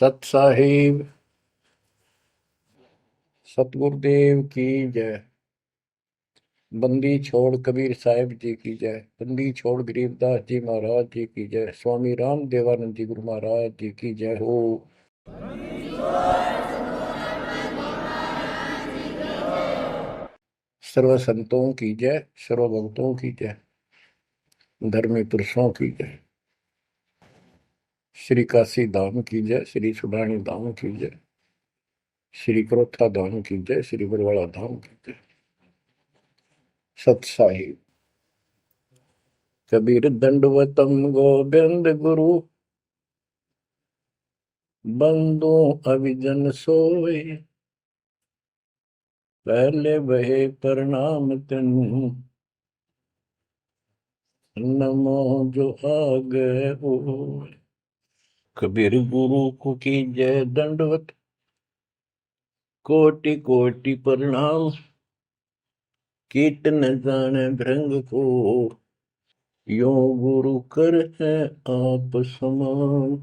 सत साहिब सतगुरुदेव की जय। बंदी छोड़ कबीर साहिब जी की जय। बंदी छोड़ गरीबदास जी महाराज जी की जय। स्वामी राम देवानंद जी गुरु महाराज जी की जय हो। सर्व संतों की जय, सर्व भक्तों की जय, धर्मी पुरुषों की जय। श्री काशी धाम की जय, श्री सुडानी धाम की जय, श्री क्रोथा धाम की जय, श्री बरवाड़ा धाम की जय। सत साहिब कबीर दंडवतम गोविंद गुरु, बंदो अभिजन सोए, पहले बहे प्रणाम तिन, नमो जो आगे हो। कबीर गुरु को की जय दंडवत, कोटि कोटि प्रणाम, कीट न जाने भृंग को, यो गुरु कर है आप समान।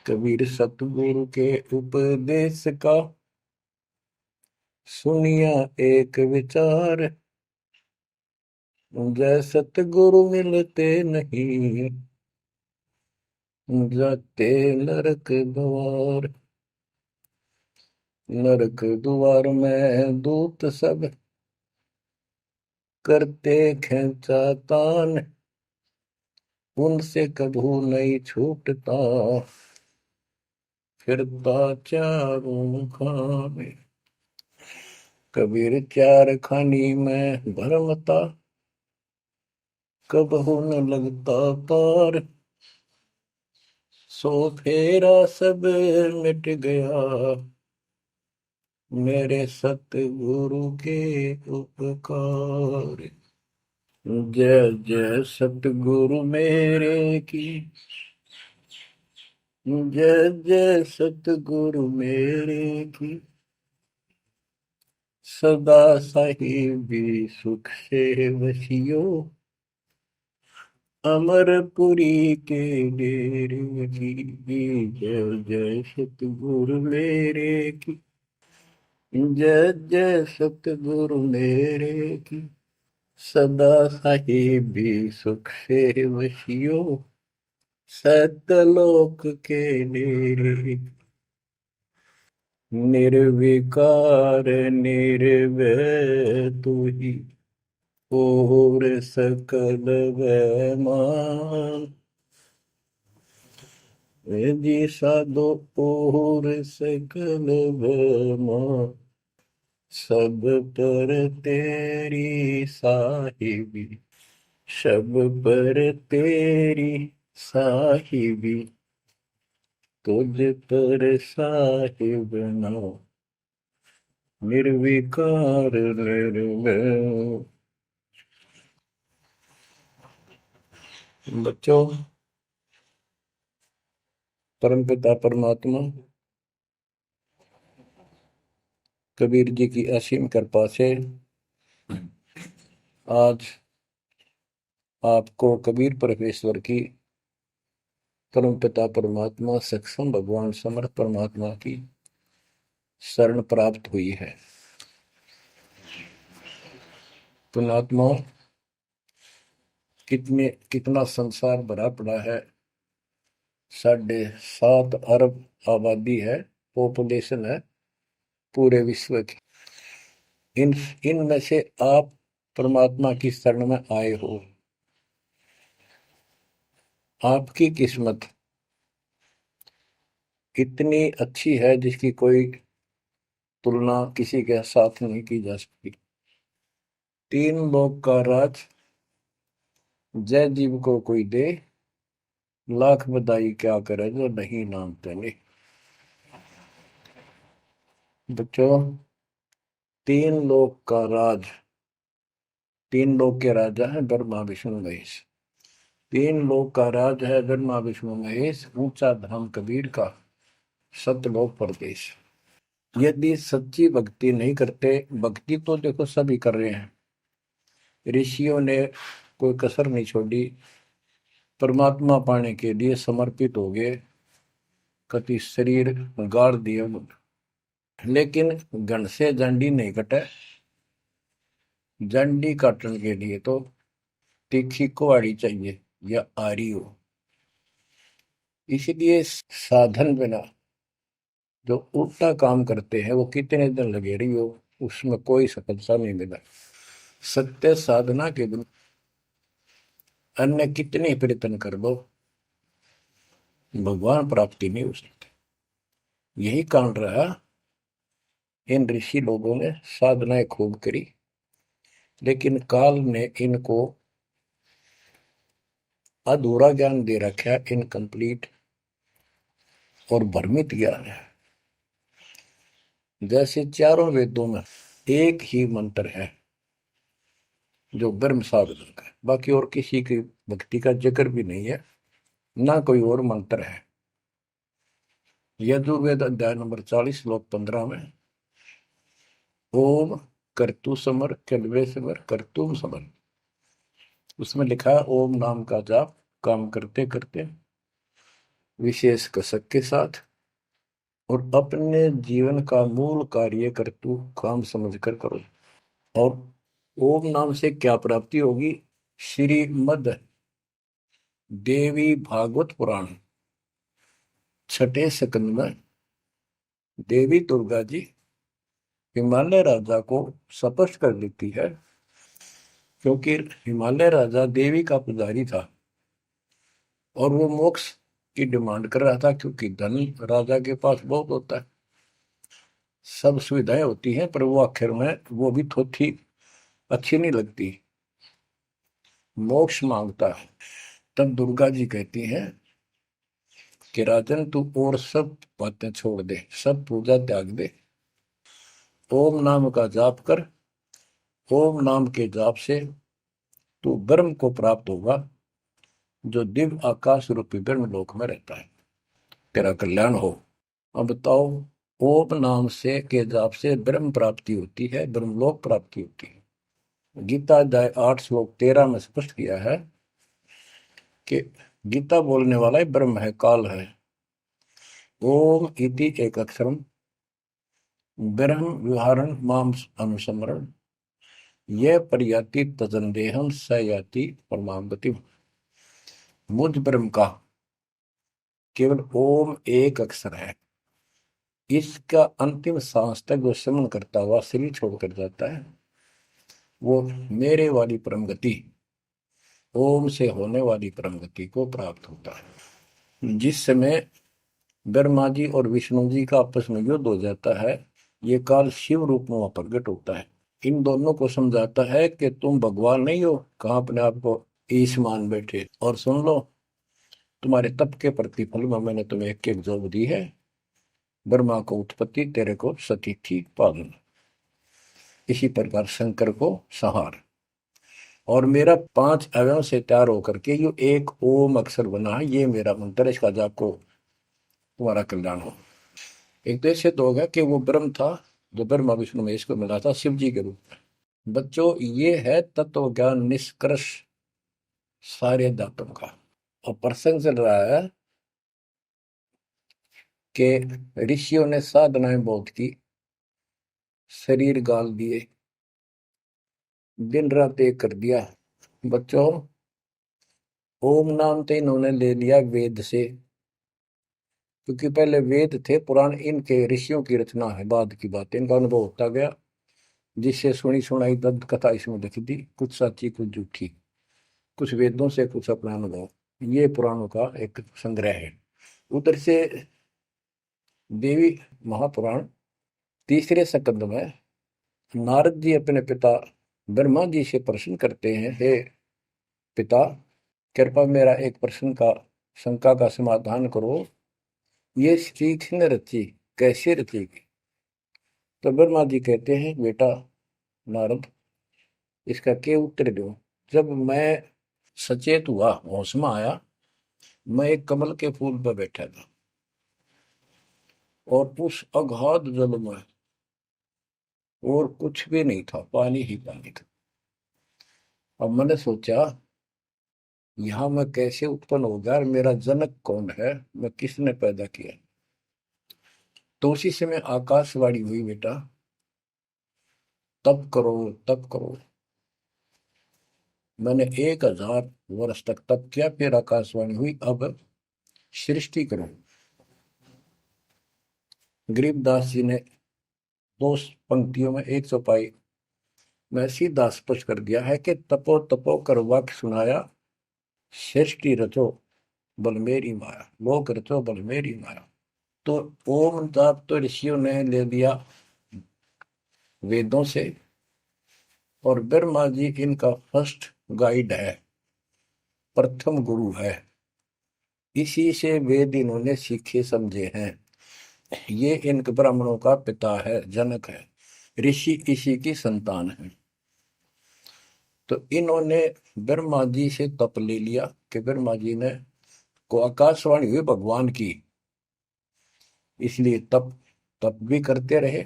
कबीर सतगुरु के उपदेश का, सुनिया एक विचार, जय सतगुरु मिलते नहीं, जाते नरक द्वार। नरक द्वार में दूत सब, करते खेचा तान, उनसे कभू नहीं छूटता, फिरता चारों खाने। कबीर चार खानी में भरमता, कबहू न लगता पार, सो फेरा सब मिट गया, मेरे सतगुरु के उपकार। जय जय सतगुरु मेरे की, जय जय सतगुरु मेरे की, सदा साहिबी सुख से वसियो, अमरपुरी के डेरे की। जय जय सतगुरु मेरे की, जय जय सतगुरु मेरे की, सदा साहिबी सुख से वसियो, सतलोक के डेरे। निर्विकार निर्भय तू ही, और सकल वैमान, जी साधो और सकल वैमान, सब पर तेरी साहिबी, सब पर तेरी साहिबी, तुझ पर साहिब नाम, निर्विकार निर्भय। बच्चों, परमपिता परमात्मा कबीर जी की असीम कृपा से आज आपको कबीर परमेश्वर की, परमपिता परमात्मा सक्षम भगवान समर्थ परमात्मा की शरण प्राप्त हुई है। पुण्यात्मा, कितना संसार भरा पड़ा है। 7.5 अरब आबादी है, पॉपुलेशन है पूरे विश्व की। इनमें से आप परमात्मा की शरण में आए हो। आपकी किस्मत इतनी अच्छी है जिसकी कोई तुलना किसी के साथ नहीं की जा सकती। 3 लोक का राज जय जीव को कोई दे, लाख बधाई क्या करे जो नहीं नाम तेने। बच्चों, 3 लोक का राज, 3 लोक के राजा है ब्रह्मा विष्णु महेश। 3 लोक का राज है ब्रह्मा विष्णु महेश, ऊंचा धाम कबीर का, सतलोक परदेश। यदि सच्ची भक्ति नहीं करते, भक्ति तो देखो सभी कर रहे हैं, ऋषियों ने कोई कसर नहीं छोड़ी, परमात्मा पाने के लिए समर्पित हो गए। कति शरीर गाड़ दिए, लेकिन घन से जंडी नहीं कटे। जंडी काटने के लिए तो तीखी कुहाड़ी चाहिए या आरी हो। इसलिए साधन बिना जो उल्टा काम करते हैं वो कितने दिन लगे रही हो, उसमें कोई सफलता नहीं मिला। सत्य साधना के बिना अन्य कितने प्रयत्न कर लो, भगवान प्राप्ति नहीं हो सकती। यही कारण रहा, इन ऋषि लोगों ने साधनाएं खूब करी, लेकिन काल ने इनको अधूरा ज्ञान दे रखा है, इनकम्प्लीट और भ्रमित ज्ञान है। जैसे चारों वेदों में एक ही मंत्र है जो ब्रह्म साधन का, बाकी और किसी की भक्ति का जिक्र भी नहीं है, ना कोई और मंत्र है। यजुर्वेद अध्याय नंबर 40 श्लोक 15 में ओम कर्तु समर कलवे समर कर्तुम समर, उसमें लिखा है ओम नाम का जाप काम करते करते विशेष कसक के साथ और अपने जीवन का मूल कार्य कर्तु काम समझकर करो। और ओम नाम से क्या प्राप्ति होगी? श्रीमद देवी भागवत पुराण छठे स्कंद में देवी दुर्गा जी हिमालय राजा को स्पष्ट कर देती है, क्योंकि हिमालय राजा देवी का पुजारी था और वो मोक्ष की डिमांड कर रहा था, क्योंकि धन राजा के पास बहुत होता है, सब सुविधाएं होती हैं, पर वो आखिर में वो भी थोड़ी अच्छी नहीं लगती, मोक्ष मांगता है। तब दुर्गा जी कहती हैं कि राजन तू और सब बातें छोड़ दे, सब पूजा त्याग दे, ओम नाम का जाप कर। ओम नाम के जाप से तू ब्रह्म को प्राप्त होगा, जो दिव्य आकाश रूपी ब्रह्म लोक में रहता है, तेरा कल्याण हो। अब बताओ, ओम नाम से के जाप से ब्रह्म प्राप्ति होती है, ब्रह्मलोक प्राप्ति होती है। गीता अध्याय 8 श्लोक 13 में स्पष्ट किया है कि गीता बोलने वाला ही ब्रह्म है, काल है। ओम इति एक अक्षरम ब्रह्म विहारण माम अनुसमरण ये पर्याति तजंदेहम स याति परमाम गति। मुझ ब्रह्म का केवल ओम एक अक्षर है, इसका अंतिम सांस तक जो श्रवण करता हुआ शरीर छोड़कर जाता है, वो मेरे वाली परम गति, ओम से होने वाली परम गति को प्राप्त होता है। जिस समय ब्रह्मा जी और विष्णु जी का आपस में युद्ध हो जाता है, ये काल शिव रूप में प्रकट होता है, इन दोनों को समझाता है कि तुम भगवान नहीं हो, कहाँ अपने आप को ईश मान बैठे, और सुन लो, तुम्हारे तप के प्रतिफल में मैंने तुम्हें एक एक जोग दी है, ब्रह्मा को उत्पत्ति, तेरे को सतीथि पालन। इसी प्रकार शंकर को संहार, और मेरा 5 अवयव से तैयार होकर के ये एक ओम अक्षर बना है, ये मेरा मंत्र, इसका जाप को तुम्हारा कल्याण हो। एक तो ऐसे तो होगा कि वो ब्रह्म था जो ब्रह्मा विष्णु महेश को मिला था शिव जी के रूप में। बच्चों, ये है तत्व ज्ञान निष्कर्ष सारे दातों का। और प्रसंग चल रहा है कि ऋषियों ने साधनाएं बहुत की, शरीर गाल दिए, दिन रात एक कर दिया। बच्चों, ओम नाम तो इन्होंने ले लिया वेद से, क्योंकि पहले वेद थे पुराण, इनके ऋषियों की रचना है, बाद की बात, इनका अनुभव होता गया, जिससे सुनी सुनाई दंत कथा इसमें लिखी थी, कुछ सच्ची कुछ झूठी, कुछ वेदों से कुछ अपना अनुभव, ये पुराणों का एक संग्रह है। उधर से देवी महापुराण तीसरे स्कंद में नारद जी अपने पिता ब्रह्मा जी से प्रश्न करते हैं, हे पिता, कृपा मेरा एक प्रश्न का शंका का समाधान करो, ये सृष्टि किसने रची, कैसे रचेगी? तो ब्रह्मा जी कहते हैं, बेटा नारद, इसका क्या उत्तर दूं? जब मैं सचेत हुआ, होश में आया, मैं एक कमल के फूल पर बैठा था और उस अगाध जल में और कुछ भी नहीं था, पानी ही पानी था। अब मैंने सोचा, यहाँ मैं कैसे उत्पन्न हो गया, मेरा जनक कौन है, मैं किसने पैदा किया? तो उसी समय आकाशवाणी हुई, बेटा तप करो, तप करो। मैंने 1000 वर्ष तक तप किया, फिर आकाशवाणी हुई, अब सृष्टि करो। गरीबदास जी ने दो पंक्तियों में एक चौपाई में सीधा स्पष्ट कर दिया है कि तपो तपो कर वाक्य सुनाया, सृष्टि रचो बल मेरी माया, लोक रचो बल मेरी माया। तो ओम जाप तो ऋषियों ने ले लिया वेदों से, और ब्रह्मा जी इनका फर्स्ट गाइड है, प्रथम गुरु है। इसी से वेद इन्होंने सीखे समझे हैं। ये इन ब्राह्मणों का पिता है, जनक है, ऋषि इसी की संतान है। तो इन्होंने ब्रह्मा जी से तप ले लिया कि ब्रह्मा जी ने को आकाशवाणी हुई भगवान की, इसलिए तप तप भी करते रहे।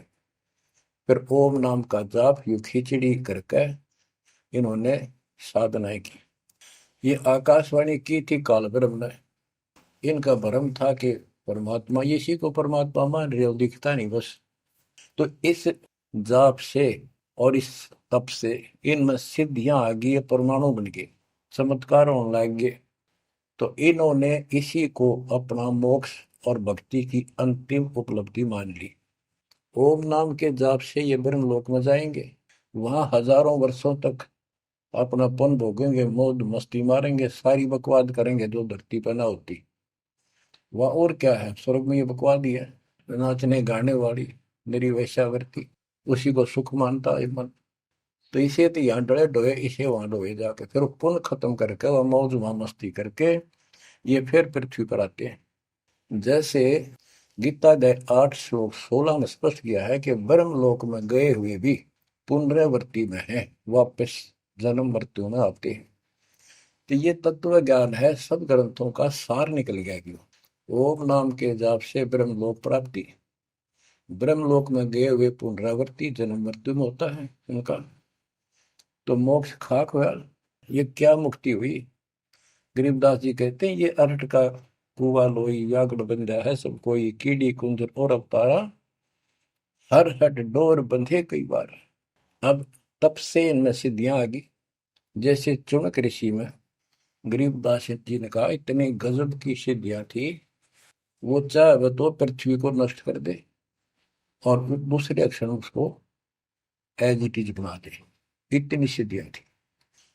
फिर ओम नाम का जाप यू खिचड़ी करके इन्होंने साधनाएं की। ये आकाशवाणी की थी काल ब्रह्म ने। इनका भ्रम था कि परमात्मा, इसी को परमात्मा मान रहे हो, दिखता नहीं बस। तो इस जाप से और इस तप से इनमें सिद्धियां आ गई, परमाणु बन गए, चमत्कार होने लग गए। तो इन्होंने इसी को अपना मोक्ष और भक्ति की अंतिम उपलब्धि मान ली। ओम नाम के जाप से ये ब्रह्मलोक में जाएंगे, वहां हजारों वर्षों तक अपना पन भोगेंगे, मौज मस्ती मारेंगे, सारी बकवाद करेंगे जो धरती पर ना होती। वह और क्या है, स्वर्ग में ये बकवाद ही है, नाचने गाने वाली मेरी वैश्यावृत्ति, उसी को सुख मानता है मन। तो इसे तो यहाँ डरे डोए, इसे वहां डोए जाके, फिर पुण्य खत्म करके वह मौज वहां मस्ती करके ये फिर पृथ्वी पर आते हैं। जैसे गीता के 8 श्लोक 16 में स्पष्ट किया है कि ब्रह्मलोक में गए हुए भी पुनरावृत्ति में है, वापस जन्म मृत्यु में आते हैं। तो ये तत्व ज्ञान है, सब ग्रंथों का सार निकल गया क्यों। ओम नाम के जाप से ब्रह्मलोक प्राप्ति, ब्रह्मलोक में गए हुए पुनरावृत्ति जन्म मृत्यु में होता है उनका। तो मोक्ष खाक हुआ, ये क्या मुक्ति हुई। गरीबदास जी कहते हैं, ये अरट का कुआ लोई व्याकुल बंधा है सब कोई, कीड़ी कुंजर और अवतारा, हर हट डोर बंधे कई बार। अब तब से इनमें सिद्धियां आ गई। जैसे चुनक ऋषि में गरीबदास जी ने कहा, इतनी गजब की सिद्धियां थी, वो चाहे वह तो पृथ्वी को नष्ट कर दे और दूसरे क्षण उसको एज इट इज बना दे, इतनी सिद्धियां थी।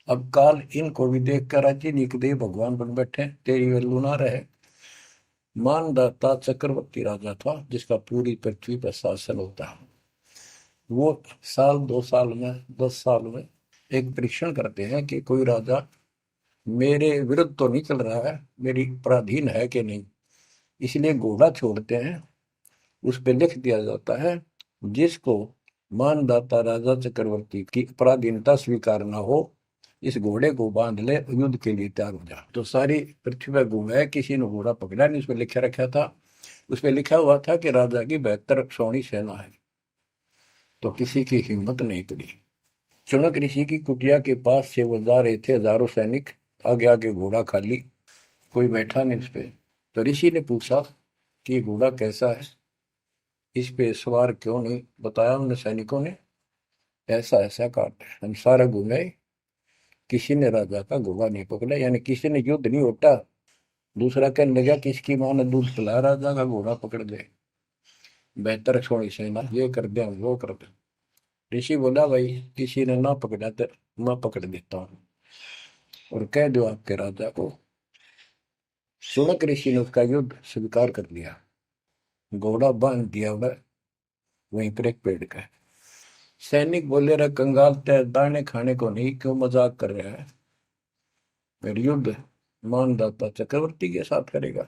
अब काल इनको भी देख कर राजी निकदे भगवान बन बैठे, तेरी वैल्यू ना रहे। मानदाता चक्रवर्ती राजा था जिसका पूरी पृथ्वी पर शासन होता है। वो साल 2 साल में 10 साल में एक परीक्षण करते हैं कि कोई राजा मेरे विरुद्ध तो नहीं चल रहा है, मेरी पराधीन है कि नहीं। इसलिए घोड़ा छोड़ते हैं, उस पर लिख दिया जाता है, जिसको मानदाता राजा चक्रवर्ती की पराधीनता स्वीकार न हो, इस घोड़े को बांध ले, युद्ध के लिए तैयार हो जा। तो सारी पृथ्वी पर घूमे, किसी ने घोड़ा पकड़ा नहीं। उस पर लिखा रखा था, उस पर लिखा हुआ था कि राजा की 72 सौणी सेना है। तो किसी की हिम्मत नहीं पड़ी। चुनक ऋषि की कुटिया के पास से वो जा रहे थे, हजारों सैनिक, आगे आगे घोड़ा खाली, कोई बैठा नहीं उस पे। तो ऋषि ने पूछा कि ये घोड़ा कैसा है, इस पे सवार क्यों नहीं। बताया उन सैनिकों ने, ऐसा ऐसा काट हम सारा घूमे, किसी ने राजा का घोड़ा नहीं पकड़ा, यानी किसी ने युद्ध नहीं उठा। दूसरा कहने लगा कि इसकी माँ ने दूध पिलाया, राजा का घोड़ा पकड़ दे, बेहतर छोड़ी सेना, ये कर दे वो कर दे। ऋषि बोला, भाई किसी ने ना पकड़ा तो मैं पकड़ देता हूँ, और कह दो आपके राजा को। सुनक ऋषि ने उसका युद्ध स्वीकार कर लिया, घोड़ा बांध दिया वह वहीं पर एक पेड़ का। सैनिक बोले, रहा कंगाल तय दाने खाने को नहीं, क्यों मजाक कर रहा है, फिर युद्ध मानदाता चक्रवर्ती के साथ करेगा,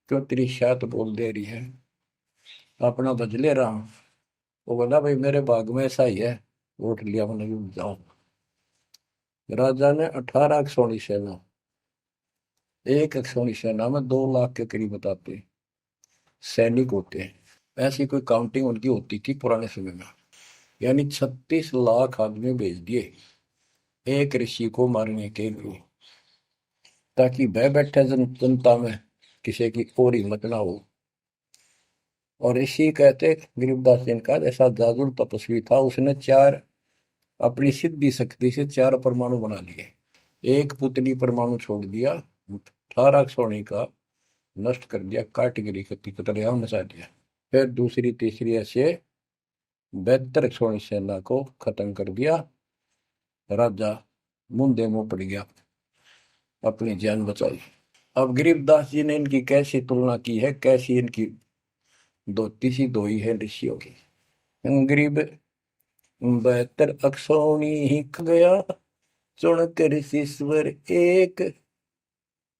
क्यों तेरी शायद बोल दे रही है, अपना बदले रहा हूं। वो बोला, भाई मेरे भाग में ऐसा ही है, वोट लिया मैंने, युद्ध जाऊं। राजा ने 18 अक्षौणी सेना, एक अक्षौणी सेना में 2 लाख के करीब बताते सैनिक होते हैं, ऐसी कोई काउंटिंग उनकी होती थी पुराने समय में। यानी 36 लाख आदमी भेज दिए एक ऋषि को मारने के लिए, ताकि वह बैठे जनता में किसी की और हिम्मत ना हो। और ऋषि कहते गरीबदास जी ने कहा ऐसा जादू तपस्वी था, उसने चार अपनी सिद्धि शक्ति से चार परमाणु बना लिए, एक पुतली परमाणु छोड़ दिया, 18 सोने का नष्ट कर दिया, काटगिरी के पितरियां मचा दिया। फिर दूसरी तीसरी ऐसे 72 सोनी सेना को खत्म कर दिया। राजा मुंदे मुंह पड़ गया, अपनी जान बचाई। अब गरीबदास जी ने इनकी कैसी तुलना की है, कैसी इनकी दोती सी धोई है ऋषियों की। गरीब 72 अक्षौणी ही ख गया, चुन कर शीश्वर एक,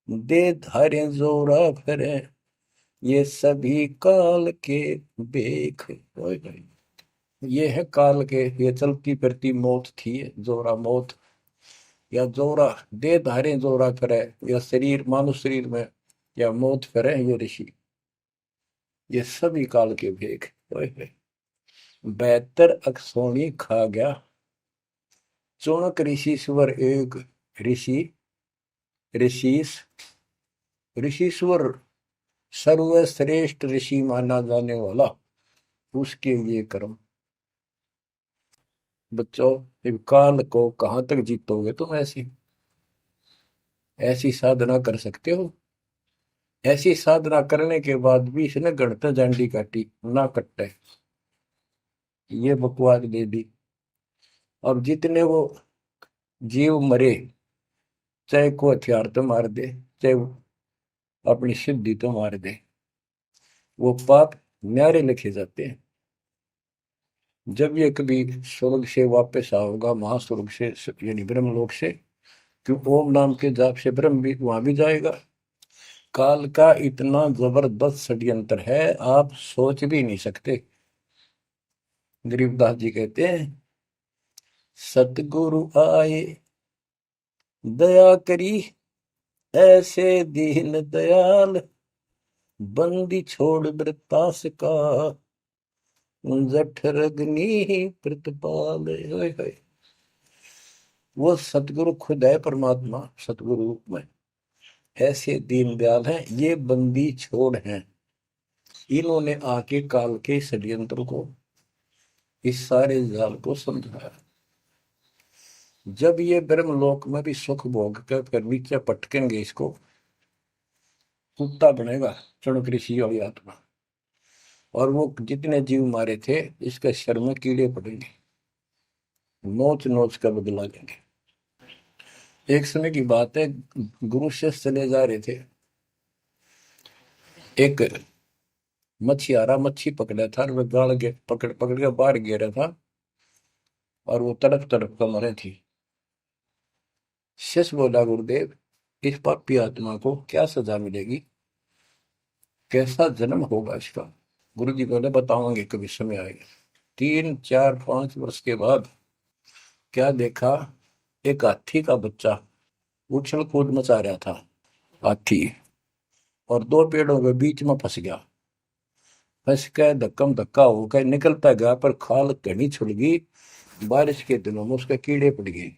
दे धारे जोरा फिरे, ये सभी काल के बेख। ये है काल के, ये चलती फिरती मौत थी, जोरा मौत, या जोरा दे धारे जोरा करे, या शरीर मानव शरीर में या मौत करे, ये ऋषि, ये सभी काल के भेख। 72 अक्षौणी खा गया, चौणक ऋषिश्वर एक, ऋषि ऋषिस ऋषिश्वर सर्वश्रेष्ठ ऋषि माना जाने वाला, उसके ये कर्म। बच्चों, इस काल को कहां तक जीतोगे तुम? ऐसी ऐसी साधना कर सकते हो? ऐसी साधना करने के बाद भी इसने गणत झंडी काटी ना कट्टे, ये बकवास दे दी। अब जितने वो जीव मरे, चाहे को हथियार तो मार दे, चाहे अपनी सिद्धि तो मार दे, वो पाप न्यारे लिखे जाते हैं। जब ये कभी स्वर्ग से वापस आओगा, महास्वर्ग से यानी ब्रह्मलोक से, क्यों ओम नाम के जाप से ब्रह्म भी वहां भी जाएगा। काल का इतना जबरदस्त षड्यंत्र है, आप सोच भी नहीं सकते। गरीबदास जी कहते हैं, सतगुरु आए दया करी, ऐसे दीन दयाल, बंदी छोड़ वृतास का, जठरग्नि प्रतिपाल। वो सतगुरु खुद है, परमात्मा सतगुरु रूप में, ऐसे दीन दयाल हैं, ये बंदी छोड़ हैं। इन्होंने आके काल के षड्यंत्र को, इस सारे जाल को समझाया। जब ये ब्रह्मलोक में भी सुख भोग कर नीचे पटकेंगे, इसको कुत्ता बनेगा चणक ऋषि वाली आत्मा, और वो जितने जीव मारे थे इसके शर में कीड़े पड़ेंगे, नोच नोच कर बदला लेंगे। एक समय की बात है, गुरु शिष्य चले जा रहे थे, एक मछियारा मच्छी पकड़ा था, और वह गाड़ के पकड़ पकड़ के बाहर गिरा था, और वो तड़प तड़प कर मरे थी। शिष्य बोला, गुरुदेव इस पापी आत्मा को क्या सजा मिलेगी, कैसा जन्म होगा इसका? गुरु जी बोले, बताओगे कभी समय आएगा। 3 4 5 वर्ष के बाद क्या देखा, एक हाथी का बच्चा उछल कूद मचा रहा था, हाथी, और दो पेड़ों के बीच में फंस गया। फंस के धक्कम धक्का होकर निकलता गया, पर खाल घनी छुड़ गई, बारिश के दिनों में उसके कीड़े पड़ गए,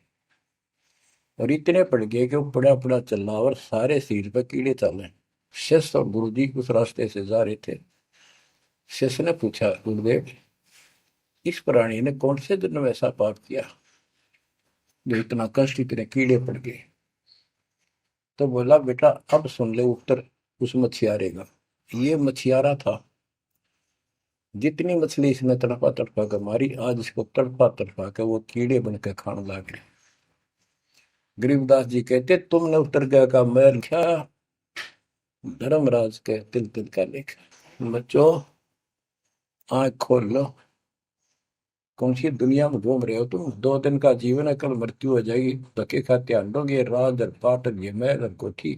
और इतने पड़ गए कि वो पड़ा पड़ा चल रहा, और सारे शरीर पर कीड़े चले। शिष्य और गुरु जी उस रास्ते से जा रहे थे। शिष्य ने पूछा, गुरुदेव इस प्राणी ने कौन से दिन में ऐसा पाप किया जो इतना कष्ट, इतने कीड़े पड़ गए? तो बोला, बेटा अब सुन ले उत्तर उस मछियारे का। ये मछियारा था, जितनी मछली इसने तड़पा तड़पा कर मारी, आज इसको तड़पा तड़पा कर वो कीड़े बनकर खाने लग गए। गरीबदास जी कहते, तुमने उत्तर गया का मैल क्या, धर्मराज के तिल तिल का लेख। बच्चों, आंख खोल लो, कौन सी दुनिया में घूम रहे हो तुम? 2 दिन का जीवन है, कल मृत्यु हो जाएगी, धक्के खाते आंडोगे, राज और पाट और ये महल और कोठी,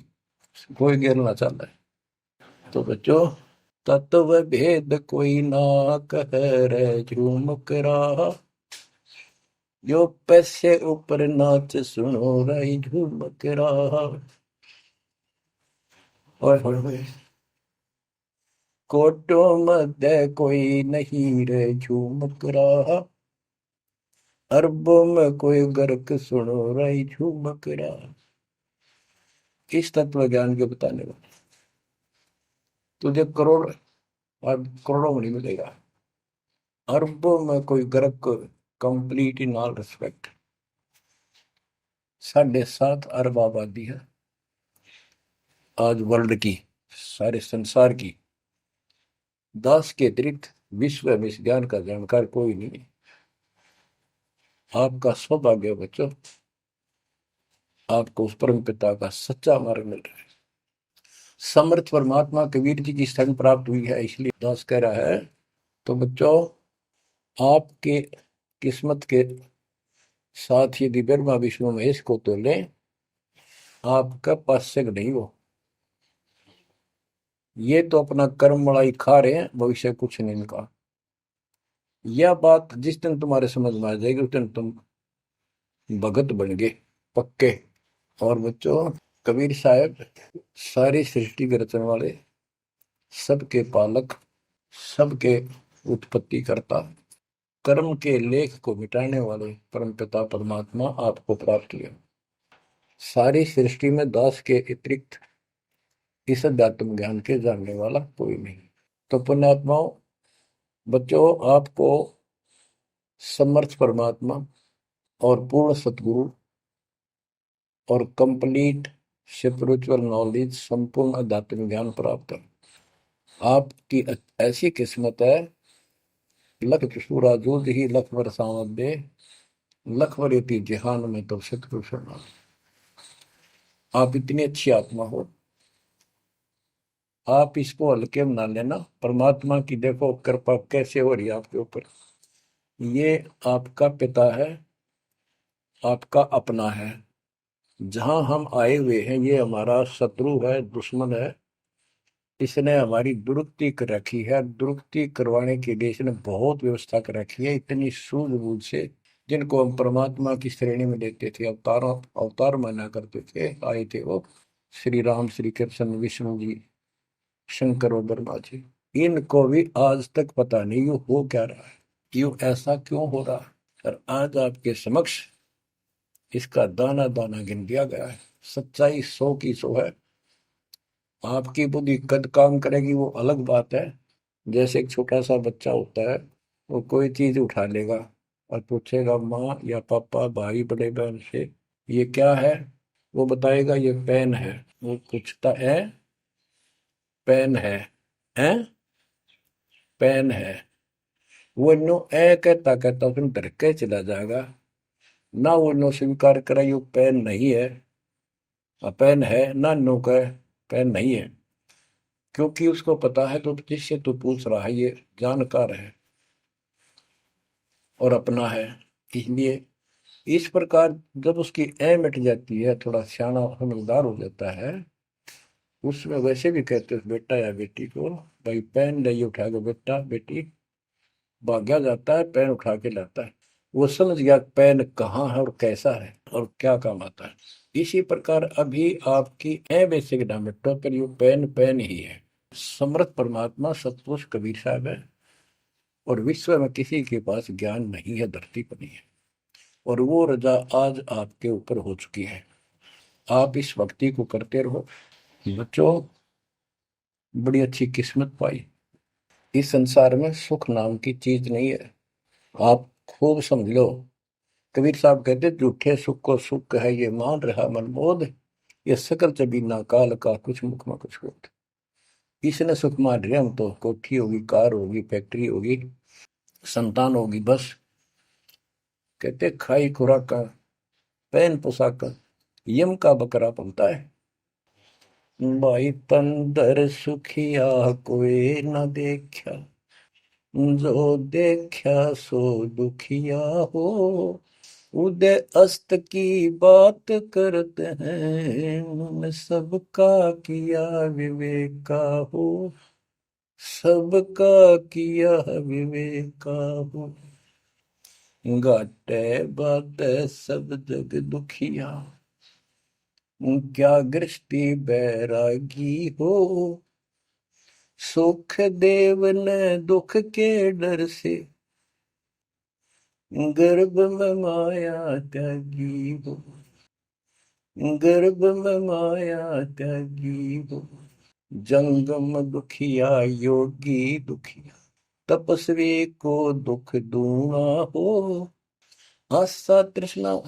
कोई गिरना चाहता है। तो बच्चों, तत्व भेद कोई ना कह रहे झूमक रहा, जो पैसे ऊपर नाच सुनो रही झूमक रहा। और कोटो मध्य कोई नहीं रे झूमक रहा, अरबों में कोई गर्क सुनो रही झूमक रहा। इस तत्व ज्ञान के बताने वाले, तुझे करोड़ और करोड़ों में नहीं मिलेगा, अरबों में कोई ग्रह को, कंप्लीट इन ऑल रिस्पेक्ट। 7.5 अरब आबादी है आज वर्ल्ड की, सारे संसार की। 10 के अतिरिक्त विश्व में इस ज्ञान का जानकार कोई नहीं है। आपका सौभाग्य है बच्चों, आपको उस परम पिता का सच्चा मार्ग मिल रहा है। समर्थ परमात्मा कबीर जी की शरण प्राप्त हुई है, इसलिए दास कह रहा है। तो बच्चों, आपके किस्मत के साथ यदि ब्रह्मा विष्णु महेश को तो लें, आपका पास्यक नहीं हो। ये तो अपना कर्म मलाई खा रहे हैं, भविष्य कुछ नहीं इनका। यह बात जिस दिन तुम्हारे समझ में आ जाएगी, उस दिन तुम भगत बन गए पक्के। और बच्चों, कबीर साहब सारी सृष्टि के रचने वाले, सबके पालक, सबके उत्पत्ति करता, कर्म के लेख को मिटाने वाले परमपिता परमात्मा आपको प्राप्त हुए। सारी सृष्टि में दास के अतिरिक्त इस अध्यात्म ज्ञान के जानने वाला कोई नहीं। तो पुण्यात्माओं, बच्चों, आपको समर्थ परमात्मा और पूर्ण सतगुरु और कंप्लीट स्पिरिचुअल नॉलेज, संपूर्ण अध्यात्म ज्ञान प्राप्त है। आपकी ऐसी किस्मत है, लख चुसूरा जूझ ही लख बरसावत दे, लख वरेती जिहान में तो सतगुरु शरणा। आप इतनी अच्छी आत्मा हो, आप इसको हल्के में ना लेना। परमात्मा की देखो कृपा कैसे हो रही है आपके ऊपर। ये आपका पिता है, आपका अपना है। जहां हम आए हुए हैं, ये हमारा शत्रु है, दुश्मन है। इसने हमारी दुरुक्ति कर रखी है, दुरुक्ति करवाने के लिए इसने बहुत व्यवस्था कर रखी है, इतनी सूझबूझ से। जिनको हम परमात्मा की श्रेणी में लेते थे, अवतार माना करते थे, आए थे वो श्री राम, श्री कृष्ण, विष्णु जी, शंकर और ब्रह्मा जी। इनको भी आज तक पता नहीं ये हो क्या रहा है, क्यों ऐसा क्यों हो रहा है। और आज आपके समक्ष इसका दाना दाना गिन दिया गया है। सच्चाई 100 की 100 है। आपकी बुद्धि कद काम करेगी वो अलग बात है। जैसे एक छोटा सा बच्चा होता है, वो कोई चीज उठा लेगा और पूछेगा माँ या पापा, भाई, बड़े बहन से, ये क्या है। वो बताएगा ये पेन है। वो पूछता है पेन है पेन है। वो नो ए कहता कहता उसमें डर के चला जाएगा। ना वो नो स्वीकार करे ये पेन नहीं है, पेन है, ना नो कहे पेन नहीं है। क्योंकि उसको पता है तो जिससे तू पूछ रहा है ये जानकार है और अपना है। इसलिए इस प्रकार जब उसकी ए मिट जाती है, थोड़ा सियाना समझदार हो जाता है, उसमें वैसे भी कहते हैं बेटा या बेटी को, भाई पेन नहीं उठा के बेटा बेटी, भाग्या जाता है पेन उठा के लाता है। वो समझ गया पेन कहाँ है और कैसा है और क्या काम आता है। इसी प्रकार अभी आपकी ए बेसिक ना मिटो, पर ये पेन पेन ही है। समर्थ परमात्मा सतपुरुष कबीर साहब है, और विश्व में किसी के पास ज्ञान नहीं है, धरती पर नहीं है। और वो रजा आज आपके ऊपर हो चुकी है। आप इस भक्ति को करते रहो बच्चों। बड़ी अच्छी किस्मत पाई। इस संसार में सुख नाम की चीज नहीं है, आप खूब समझ लो। कबीर साहब कहते झूठे सुख को सुख है ये मान रहा मनमोद, ये सकल जबीना काल का कुछ मुख में कुछ बोध। इसने सुख मान रहे हम तो, कोठी होगी, कार होगी, फैक्ट्री होगी, संतान होगी, बस। कहते खाई खुराक, पहन पोशाक, यम का बकरा बनता है। भाई तंदर सुखिया कोई न देखा, जो देखा सो दुखिया हो। उदय अस्त की बात करते हैं, उन सबका किया विवेका हो, सबका किया विवेका हो। घाटे बाटे सब जग दुखिया, क्या गृष्टि बैरागी हो। सुख देव ने दुख के डर से, गर्भ में माया त्यागी हो, गर्भ में माया त्यागी हो। जंगम दुखिया योगी दुखिया, तपस्वी को दुख दूना हो। आशा तृष्णा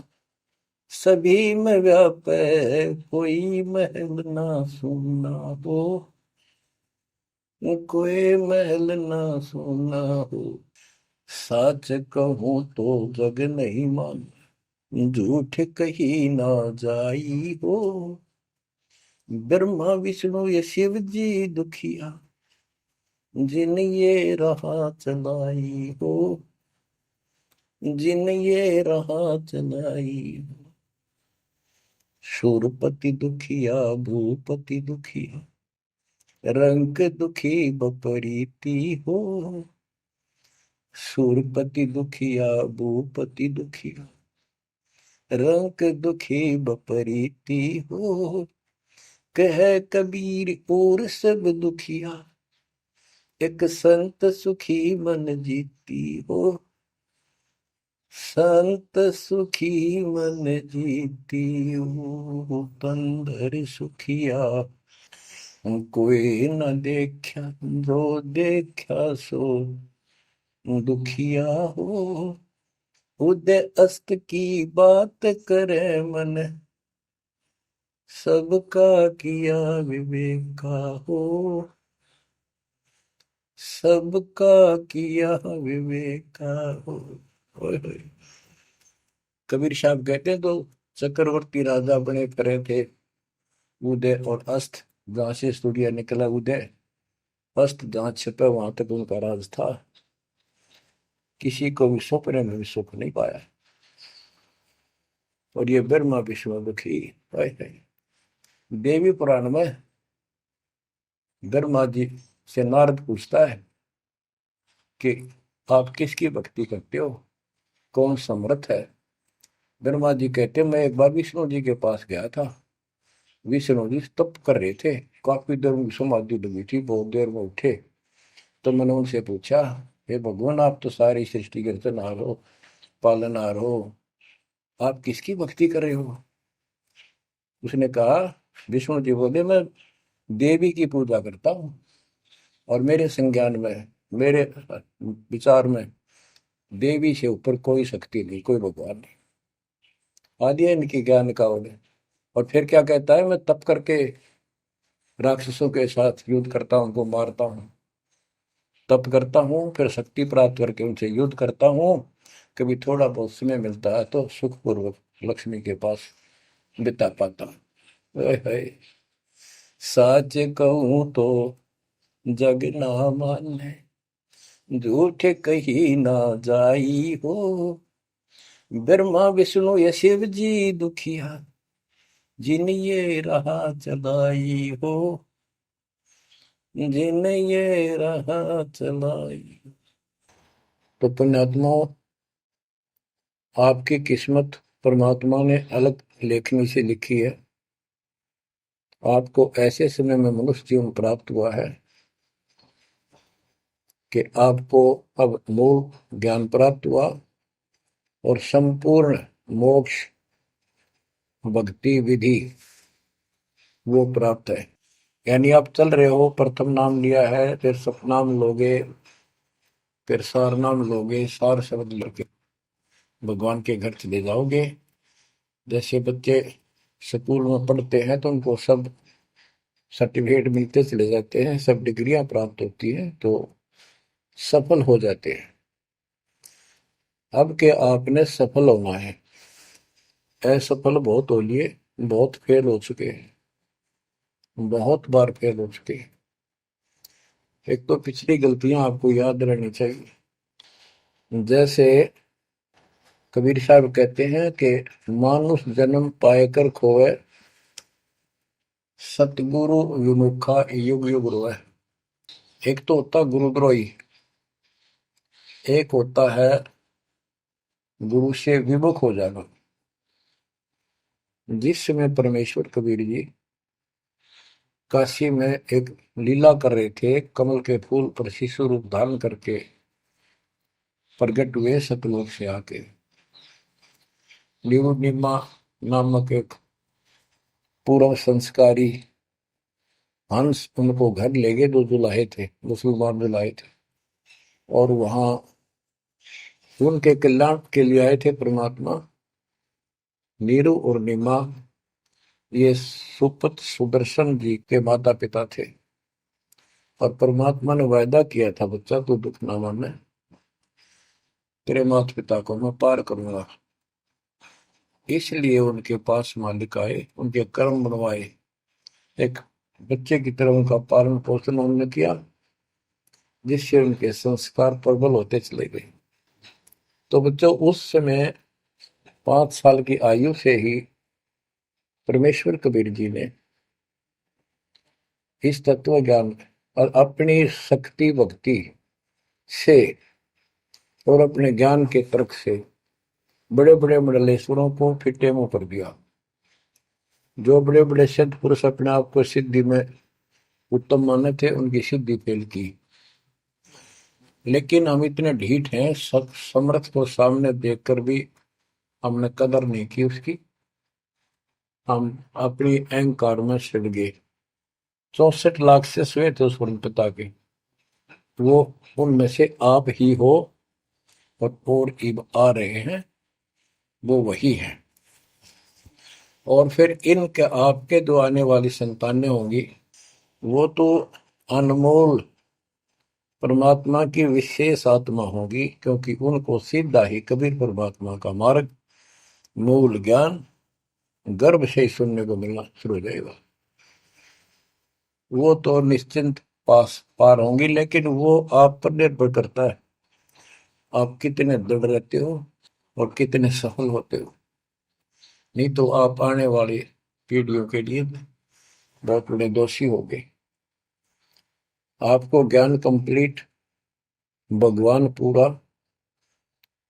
सभी में व्यापे, कोई महल ना सुना हो। कोई महल ना सुना हो। सच कहूं तो जग नहीं मान, झूठ कही ना जाई हो। ब्रह्मा विष्णु ये शिव जी दुखिया, जिन ये राह चलाई हो। जिन ये राह चलाई हो। शूरपति दुखिया भूपति दुखिया, रंग दुखी बपरीती हो। शूरपति दुखिया भूपति दुखिया, रंग दुखी बपरीती हो। कह कबीर और सब दुखिया, एक संत सुखी मन जीती हो। संत सुखी मन जीती हो। तंदर सुखिया कोई न देखा, जो देखा सो दुखिया हो। उदय अस्त की बात करे मन, सबका किया विवेका हो। सबका किया विवेका हो। ओए होए। कबीर साहब कहते हैं तो चक्रवर्ती राजा बने करे थे। उदय और अस्त, जहां से सूर्य निकला उदय, अस्त जहां छिपे वहां तक उनका राज था। किसी को भी सपने में भी सुख नहीं पाया। और ये ब्रह्मा विष्णु दुखी। देवी पुराण में ब्रह्मा जी से नारद पूछता है कि आप किसकी भक्ति करते हो, कौन समर्थ है। ब्रह्मा जी कहते मैं एक बार विष्णु जी के पास गया था। विष्णु जी तप कर रहे थे, काफी देर में समाधि लगी थी, बहुत देर में उठे। तो मैंने उनसे पूछा, हे भगवान आप तो सारी सृष्टि के रचनहार हो, पालनहार हो, आप किसकी भक्ति कर रहे हो। उसने कहा, विष्णु जी बोले मैं देवी की पूजा करता हूँ, और मेरे संज्ञान में, मेरे विचार में देवी से ऊपर कोई शक्ति नहीं, कोई भगवान नहीं। आदि है इनकी ज्ञान का उन्हें। और फिर क्या कहता है, मैं तप करके राक्षसों के साथ युद्ध करता हूँ, उनको मारता हूँ, तप करता हूँ, फिर शक्ति प्राप्त करके उनसे युद्ध करता हूँ। कभी थोड़ा बहुत समय मिलता है तो सुखपूर्वक लक्ष्मी के पास बिता पाता हूँ। सच कहूँ तो जग ना माने, झूठ कही ना जाई हो। ब्रह्मा विष्णु ये शिव जी दुखिया, जिन ये राह चलाई हो। जिन ये राह चलाई। तो पुण्यात्माओं, आपकी किस्मत परमात्मा ने अलग लेखनी से लिखी है। आपको ऐसे समय में मनुष्य जीवन प्राप्त हुआ है कि आपको अब मूल ज्ञान प्राप्त हुआ और संपूर्ण मोक्ष भक्ति विधि वो प्राप्त है। यानी आप चल रहे हो, प्रथम नाम लिया है, फिर सतनाम लोगे, फिर सार नाम लोगे, सार शब्द लेके भगवान के घर चले जाओगे। जैसे बच्चे स्कूल में पढ़ते हैं तो उनको सब सर्टिफिकेट मिलते चले जाते हैं, सब डिग्रियां प्राप्त होती हैं, तो सफल हो जाते हैं। अब के आपने सफल होना है। असफल बहुत हो लिए, बहुत फेल हो चुके हैं, बहुत बार फेल हो चुके हैं। एक तो पिछली गलतियां आपको याद रहनी चाहिए। जैसे कबीर साहब कहते हैं कि मानुष जन्म पाएकर खोए, सतगुरु विमुखा युग युग रोए। एक तो होता गुरुद्रोही, एक होता है गुरु से विमुख हो जाना। जिस समय परमेश्वर कबीर जी काशी में एक लीला कर रहे थे, कमल के फूल पर शिशु रूप धारण करके प्रकट हुए सतलोक से आके। निमा नामक एक पूर्व संस्कारी हंस उनको घर ले गए, जो जुलाहे थे, मुसलमान जुलाहे थे, और वहां उनके कल्याण के लिए आए थे परमात्मा। नीरू और नीमा ये सुपत सुदर्शन जी के माता पिता थे, और परमात्मा ने वायदा किया था, बच्चा तू दुख ना माने, तेरे माता पिता को मैं पार करूंगा। इसलिए उनके पास मालिक आए, उनके कर्म बनवाए, एक बच्चे की तरह उनका पालन पोषण उन्होंने किया, जिससे उनके संस्कार प्रबल होते चले गए। तो बच्चों, उस समय 5 साल की आयु से ही परमेश्वर कबीर जी ने इस तत्व ज्ञान और अपनी शक्ति भक्ति से और अपने ज्ञान के तर्क से बड़े बड़े मंडलेश्वरों को फिटे मुंह कर दिया। जो बड़े बड़े सिद्ध पुरुष अपने आप को सिद्धि में उत्तम माने थे, उनकी सिद्धि फेल की। लेकिन हम इतने ढीठ हैं, समर्थ को सामने देखकर भी हमने कदर नहीं की उसकी। हम अपनी अहंकार में सिड़ गए। 64 लाख से हुए थे उस पिता के, वो उनमें से आप ही हो, और इब आ रहे हैं, वो वही है। और फिर इनके आपके जो आने वाली संतानें होंगी, वो तो अनमोल परमात्मा की विशेष आत्मा होगी, क्योंकि उनको सीधा ही कबीर परमात्मा का मार्ग, मूल ज्ञान गर्भ से ही सुनने को मिलना शुरू हो जाएगा। वो तो निश्चिंत पार होंगी, लेकिन वो आप पर निर्भर करता है, आप कितने दृढ़ रहते हो और कितने सफल होते हो। नहीं तो आप आने वाली पीढ़ियों के लिए बहुत बड़े दोषी हो गए। आपको ज्ञान कंप्लीट, भगवान पूरा,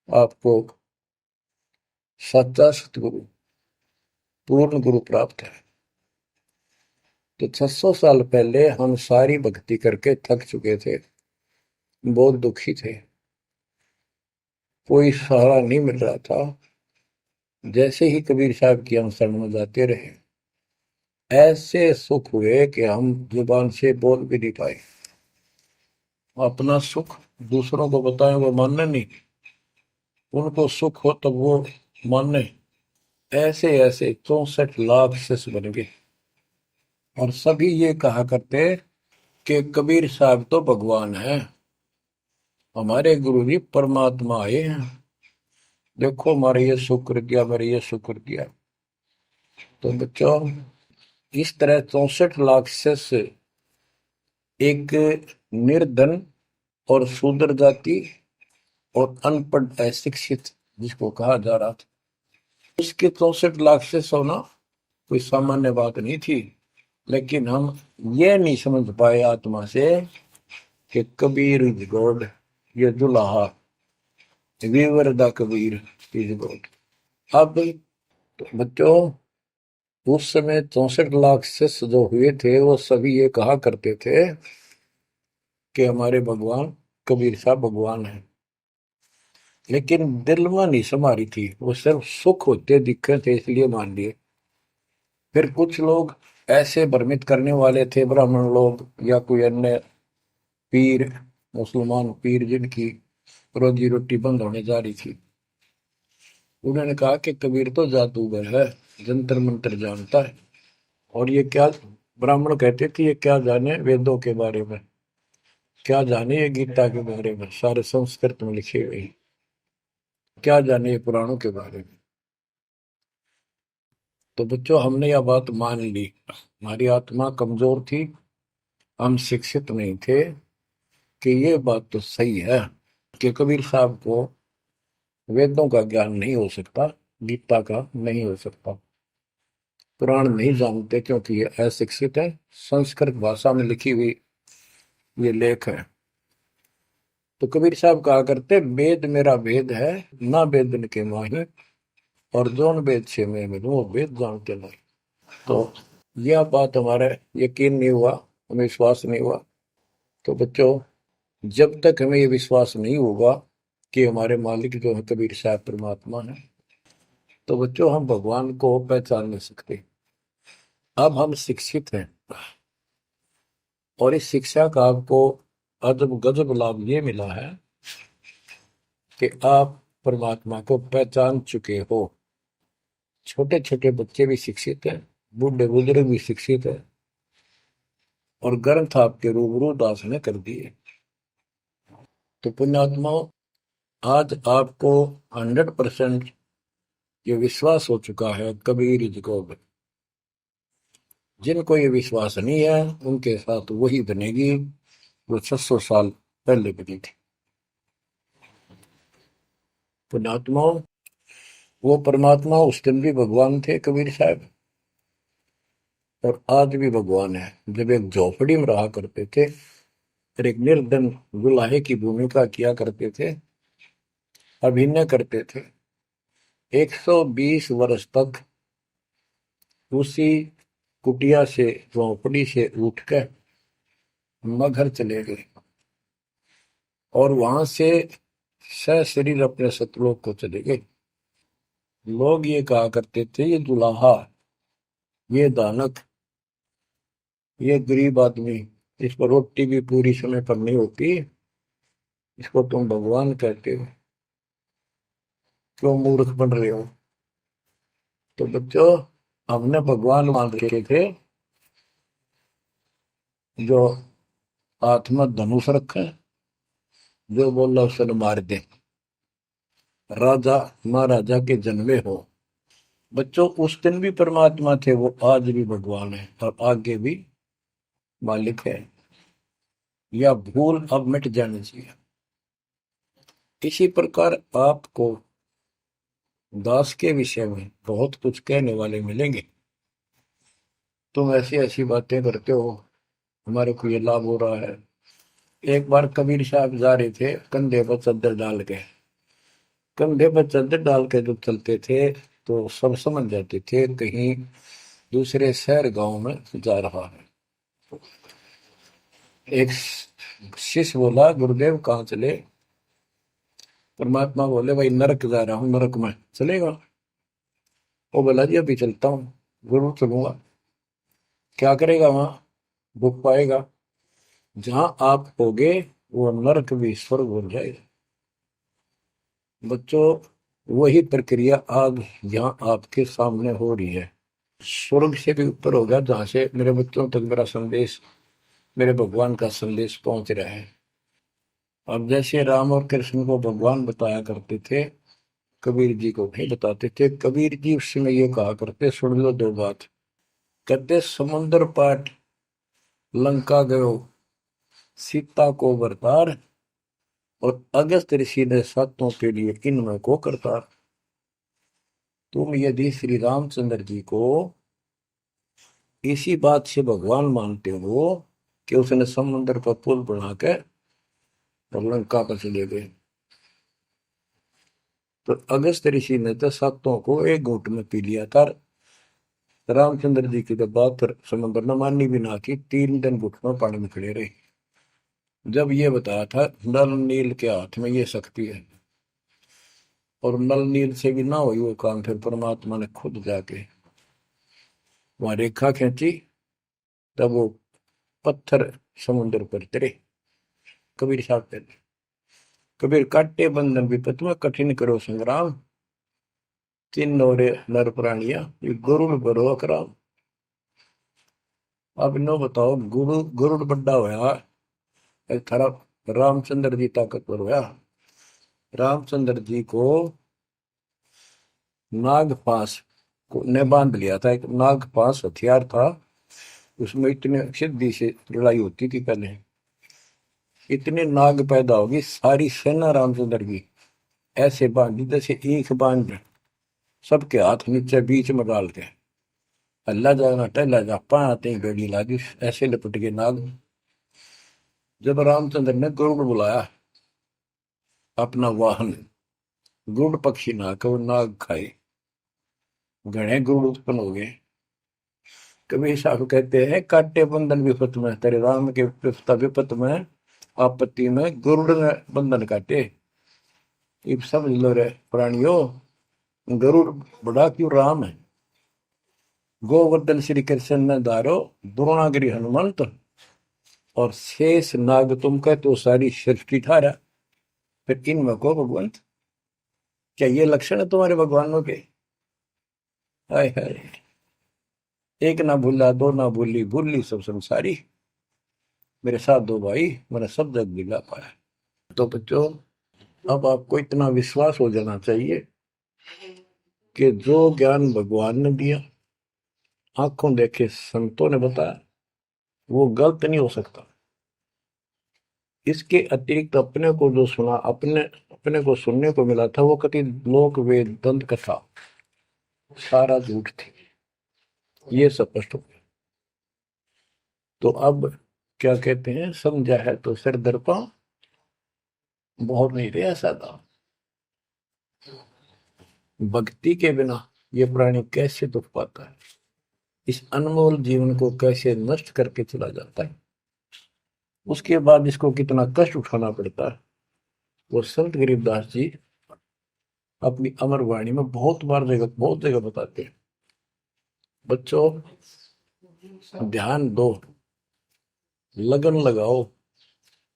आपको सच्चा सतगुरु, पूर्ण गुरु प्राप्त है। तो 600 साल पहले हम सारी भक्ति करके थक चुके थे, बहुत दुखी थे, कोई सहारा नहीं मिल रहा था। जैसे ही कबीर साहब की हम शरण में जाते रहे, ऐसे सुख हुए कि हम जुबान से बोल भी नहीं पाए। अपना सुख दूसरों को बताएं, वो मानने नहीं, उनको सुख हो तब वो मानने। ऐसे ऐसे 64 लाख शिष्य बन गए, और सभी ये कहा करते कि कबीर साहब तो भगवान है, हमारे गुरु जी परमात्मा आए हैं, देखो हमारे ये शुक्र किया, मेरे ये शुक्र किया। तो बच्चों, इस तरह 64 लाख शिष्य एक निर्धन और शूद्र जाति और अनपढ़ अशिक्षित जिसको कहा जा रहा था, उसके 64 लाख शिष्य होना कोई सामान्य बात नहीं थी। लेकिन हम ये नहीं समझ पाए आत्मा से कि कबीर इज गॉड, ये दुल्हा weaver the Kabir is God. अब तो बच्चों, उस समय 64 लाख शिष्य जो हुए थे, वो सभी ये कहा करते थे कि हमारे भगवान कबीर साहब भगवान है। लेकिन दिल में नहीं समारी थी, वो सिर्फ सुख होते दिखे थे इसलिए मान लिए। फिर कुछ लोग ऐसे भ्रमित करने वाले थे, ब्राह्मण लोग या कोई अन्य पीर, मुसलमान पीर जिनकी रोजी रोटी बंद होने जा रही थी, उन्होंने कहा कि कबीर तो जादूगर है, जंतर मंत्र जानता है, और ये क्या, ब्राह्मण कहते थे ये क्या जाने वेदों के बारे में, क्या जाने ये गीता के बारे में, सारे संस्कृत में लिखे हुए, क्या जाने ये पुराणों के बारे में। तो बच्चों, हमने यह बात मान ली, हमारी आत्मा कमजोर थी, हम शिक्षित नहीं थे कि ये बात तो सही है कि कबीर साहब को वेदों का ज्ञान नहीं हो सकता, गीता का नहीं हो सकता, पुराण नहीं जानते क्योंकि ये अशिक्षित है, संस्कृत भाषा में लिखी हुई ये लेख है। तो कबीर साहब कहा करते, वेद मेरा वेद है, ना वेदन के माही, और जोन वेद से मैं मिलूं वो वेद जानते नहीं। तो यह बात हमारे यकीन नहीं हुआ, हमें विश्वास नहीं हुआ। तो बच्चों, जब तक हमें ये विश्वास नहीं होगा कि हमारे मालिक जो है कबीर साहब परमात्मा है, तो बच्चों हम भगवान को पहचान नहीं सकते। अब हम शिक्षित हैं, और इस शिक्षा का आपको अजब गजब लाभ ये मिला है कि आप परमात्मा को पहचान चुके हो। छोटे छोटे बच्चे भी शिक्षित हैं, बूढ़े बुजुर्ग भी शिक्षित है, और ग्रंथ आपके रूबरू दास ने कर दिए। तो पुण्यात्माओं, आज आपको 100% ये विश्वास हो चुका है कबीर जी को। जिनको ये विश्वास नहीं है उनके साथ वही बनेगी जो 600 साल पहले बनी थी। पुण्यात्माओं, वो परमात्मा उस दिन भी भगवान थे कबीर साहब, और आज भी भगवान है। जब एक झोपड़ी में रहा करते थे और एक निर्धन दुल्हे की भूमिका किया करते थे, अभिनय करते थे, 120 वर्ष तक उसी कुटिया से, झोपड़ी से उठकर मगहर चले गए और वहां से सशरीर अपने सतलोक को चले गए। लोग ये कहा करते थे, ये दुल्हा, ये दानक, ये गरीब आदमी, इस पर रोटी भी पूरी समय पर नहीं होती, इसको तुम भगवान कहते हो, क्यों मूर्ख बन रहे हो। तो बच्चों, हमने भगवान मान रखे थे जो हाथ में धनुष रखे, जो बोला उसने मार दे, राजा महाराजा के जन्मे हो। बच्चों, उस दिन भी परमात्मा थे, वो आज भी भगवान है और आगे भी मालिक है। या भूल अब मिट जानी चाहिए। इसी प्रकार आपको दास के विषय में बहुत कुछ कहने वाले मिलेंगे। तुम ऐसी ऐसी बातें करते हो, हमारे को ये लाभ हो रहा है। एक बार कबीर साहब जा रहे थे, कंधे पर चादर डाल के, कंधे पर चादर डाल के जब चलते थे तो सब समझ जाते थे कहीं दूसरे शहर गांव में जा रहा है। एक शिष्य बोला, गुरुदेव कहाँ चले। परमात्मा बोले, भाई नरक जा रहा हूं, नरक में चलेगा। वो बोला, जी अभी चलता हूँ, जरूर चलूंगा। क्या करेगा वहां, भूख पाएगा। जहां आप होगे वो नरक भी स्वर्ग बन जाएगा। बच्चों, वही प्रक्रिया आज यहाँ आपके सामने हो रही है। स्वर्ग से भी ऊपर होगा, जहां से मेरे बच्चों तक मेरा संदेश, मेरे भगवान का संदेश पहुंच रहा है। अब जैसे राम और कृष्ण को भगवान बताया करते थे, कबीर जी को नहीं बताते थे। कबीर जी उस समय ये कहा करते, सुन लो दो बात। कहते, समुद्र पाट लंका गयो, सीता को बरतार, और अगस्त ऋषि ने सातों के लिए इनमें को करतार। तुम यदि श्री रामचंद्र जी को इसी बात से भगवान मानते हो कि उसने समुद्र पर पुल बना के और लंका पर चले गए, तो अगस्त ऋषि ने तो सातों को एक घूंट में पी लिया था। रामचंद्र जी की तो बात समुद्र ने मानी भी ना की, 3 दिन घुटनों पानी में खड़े रहे। जब ये बताया था नल नील के हाथ में ये शक्ति है, और नल नील से भी ना हुई वो काम, फिर परमात्मा ने खुद जाके वहां रेखा खींची, तब वो पत्थर समुद्र पर तरे। कबीर साहब कहते, कबीर काटे बंधन विपत में, कठिन करो संग्राम, तीन नौरे नर प्राणिया, ये गरुड़ बरो अकराम। अब नो बताओ, गरुड़ बड्डा होया, थारा रामचंद्र जी ताकतवर होया। रामचंद्र जी को नागपाश ने बांध लिया था, एक नागपाश हथियार था, उसमें इतने सिद्धि से लड़ाई होती थी पहले। इतने नाग पैदा होगी, सारी सेना रामचंद्र की ऐसे बांधी जैसे एक बांध, सबके हाथ नीचे बीच में डाल के अल्लाह जाना टहला जा पाते ही बेड़ी लागी, ऐसे लपट के नाग। जब रामचंद्र ने गरुड़ बुलाया अपना वाहन, गरुड़ पक्षी ना को नाग खाए, घने गरुड़ उत्पन्न हो गए। कबीर साहब कहते हैं, काटे बंधन विपत में, तेरे राम के विपत में, आपत्ति में गरुड़ ने बंधन काटे। इब समझ लो रे प्राणियों, गरुड़ बड़ा क्यों राम है। गोवर्धन श्री कृष्ण ने दारो, द्रोणागिरी हनुमंत, और शेष नाग तुम कहते हो सारी सृष्टि थारा, फिर इनमें को भगवान, क्या ये लक्षण है तुम्हारे भगवानों के? हाय हाय, एक ना भूला दो ना भूली, भूली सब संसारी, मेरे साथ दो भाई, मैंने सब जग दिला पाया। तो बच्चों, अब आपको इतना विश्वास हो जाना चाहिए कि जो ज्ञान भगवान ने दिया, आंखों देखे संतों ने बताया, वो गलत नहीं हो सकता। इसके अतिरिक्त अपने को जो सुना, अपने अपने को सुनने को मिला था, वो कति लोक वेद दंत कथा सारा झूठ थी, ये स्पष्ट हो गया। तो अब क्या कहते हैं, समझा है तो सिर दर्पा, बहुत नहीं रे ऐसा था। भक्ति के बिना ये प्राणी कैसे दुख पाता है, इस अनमोल जीवन को कैसे नष्ट करके चला जाता है, उसके बाद इसको कितना कष्ट उठाना पड़ता है, वो संत गरीबदास जी अपनी अमर वाणी में बहुत जगह बताते हैं। बच्चों, ध्यान दो, लगन लगाओ,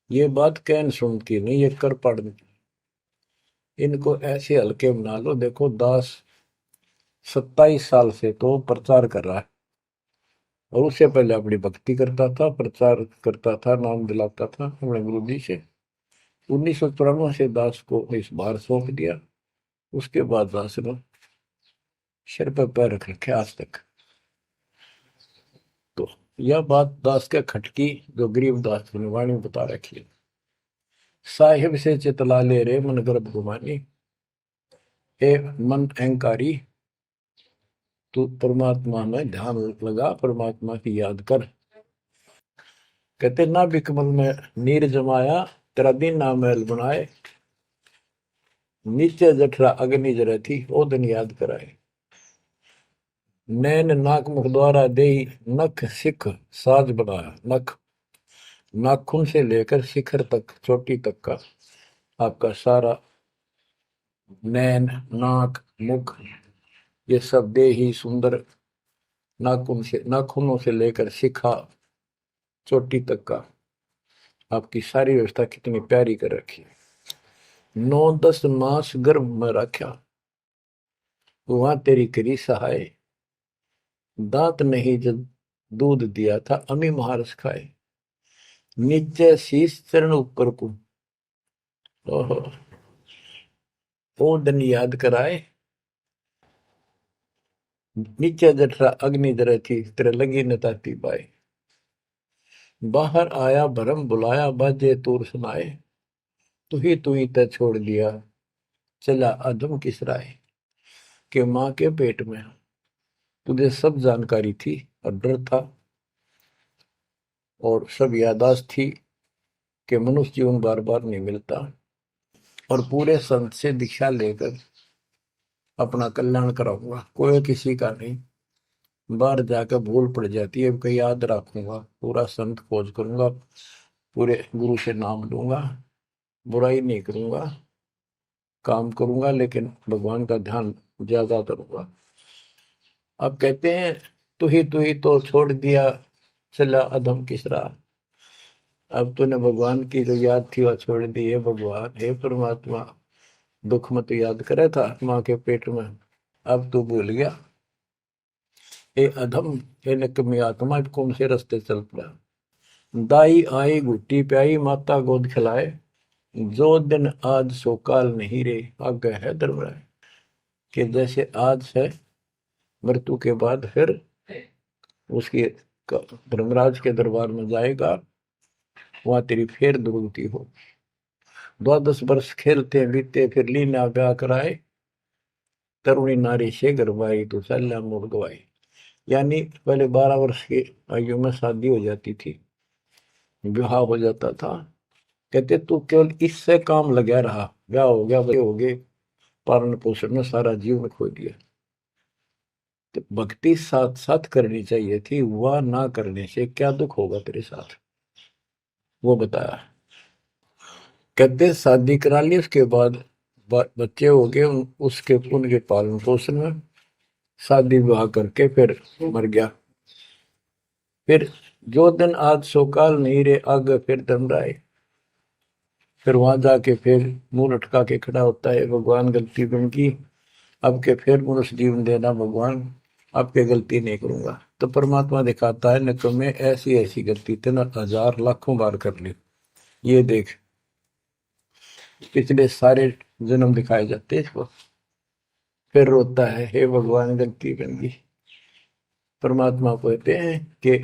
ये बात कहन सुन की नहीं, ये कर पढ़ने की। इनको ऐसे हल्के बना लो। देखो दास 27 साल से तो प्रचार कर रहा है, और उससे पहले अपनी भक्ति करता था, प्रचार करता था, नाम दिलाता था अपने गुरु जी से। 1994 से दास को इस बार सौंप दिया, उसके बाद दास ने सिर पर पैर रख रखे आज तक। तो यह बात दास के खटकी, जो गरीब दास की वाणी में बता रखी है। साहिब से चितला ले रे मन गर्भ गुमानी, ए मन अहंकारी, तू परमात्मा में ध्यान लगा, परमात्मा की याद कर। कहते ना बिकमल में नीर जमाया, तेरा दिन ना महल बनाए, नीचे जठरा अग्नि जरे थी, ओ दिन याद कराए। नैन नाक मुख द्वारा दे, नख सिख साज बनाया। नख, नाखून से लेकर शिखर तक, चोटी तक का आपका सारा नैन, नाक, मुख, ये सब दे ही सुंदर, नाखूनों से लेकर शिखा चोटी तक का आपकी सारी व्यवस्था कितनी प्यारी कर रखी है। 9-10 मास गर्भ में रखा, वहां तेरी करी सहाय, दांत नहीं जब दूध दिया था, अमी महारस खाए। नीचे शीश चरण ऊपर को, ओहो, वो दिन याद कराए। नीचे जठरा अग्नि जरे थी, तेरे लगी न ताती बाई। बाहर आया भरम बुलाया, बाजे तूर सुनाए, तू ही तय छोड़ दिया, चला अधम किस राय। के माँ के पेट में तुझे सब जानकारी थी, और डर था, और सब यादाश्त थी कि मनुष्य जीवन बार बार नहीं मिलता, और पूरे संत से दीक्षा लेकर अपना कल्याण कराऊंगा, कोई किसी का नहीं। बाहर जाकर भूल पड़ जाती है, कहीं याद रखूंगा, पूरा संत खोज करूंगा, पूरे गुरु से नाम लूंगा, बुराई नहीं करूंगा, काम करूंगा, लेकिन भगवान का ध्यान ज्यादा करूंगा। अब कहते हैं तू ही तो छोड़ दिया, चला अधम किस राह। अब तूने भगवान की जो याद थी वह छोड़ दी है। भगवान, हे परमात्मा, दुख में तो याद करे था माँ के पेट में, अब तू भूल गया। ए अधम, हे निकम्मी आत्मा, कौन से रास्ते चल पड़ा। दाई आई घुट्टी प्याई, माता गोद खिलाए, जो दिन आज सो काल नहीं रे, आगे है दरबार। कि जैसे आज है, मृत्यु के बाद फिर उसकी धर्मराज के दरबार में जाएगा, वहां तेरी फिर दुर्गति हो। 12 वर्ष खेलते बीते, फिर लीना ब्याह कराए, तरुणी नारी से गरबाई, तो सल्ला मोड़ गवाई। यानी पहले 12 वर्ष की आयु में शादी हो जाती थी, विवाह हो जाता था। कहते तू केवल इससे काम लगा रहा, ब्याह हो गया, बच्चे हो गए, पालन पोषण में सारा जीवन खो दिया। तो भक्ति साथ साथ करनी चाहिए थी, वह ना करने से क्या दुख होगा तेरे साथ, वो बताया। कहते शादी करा ली, उसके बाद बच्चे हो गए, उसके उनके पालन पोषण में शादी विवाह करके फिर मर गया। फिर जो दिन आज सो काल नहीं रे आगे फिर धमराए। फिर वहां जाके फिर मुंह लटका के खड़ा होता है, भगवान गलती बन की, अब के फिर मनुष्य जीवन देना भगवान, अब के गलती नहीं करूंगा। तो परमात्मा दिखाता है न तुम्हें ऐसी ऐसी गलती तेना हजार लाखों बार कर ली, ये देख पिछले सारे जन्म दिखाए जाते हैं इसको। फिर रोता है, हे भगवान गलती बन गई। परमात्मा को कहते हैं कि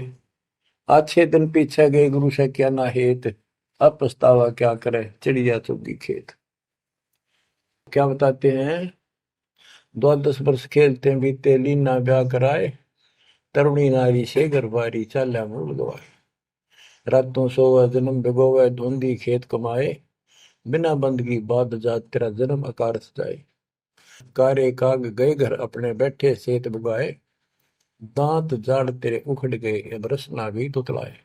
अच्छे दिन पीछे गए गुरु से क्या ना हेत, अब पछतावा क्या करे चिड़िया चुगी खेत। क्या बताते हैं, 10 वर्ष खेलते हैं बीते लीना ब्याह कराए, तरुणी नारी से गरबारी चाल्या मूल गवाए। रातों सोवा जन्म भिगोवे धुंधी खेत कमाए, बिना बंदगी बाद जात तेरा जन्म अकारस जाए। कारे काग गए घर अपने बैठे सेत बुगाए, दांत जाड़ तेरे उखड़ गए अब रस ना गई तुतलाए।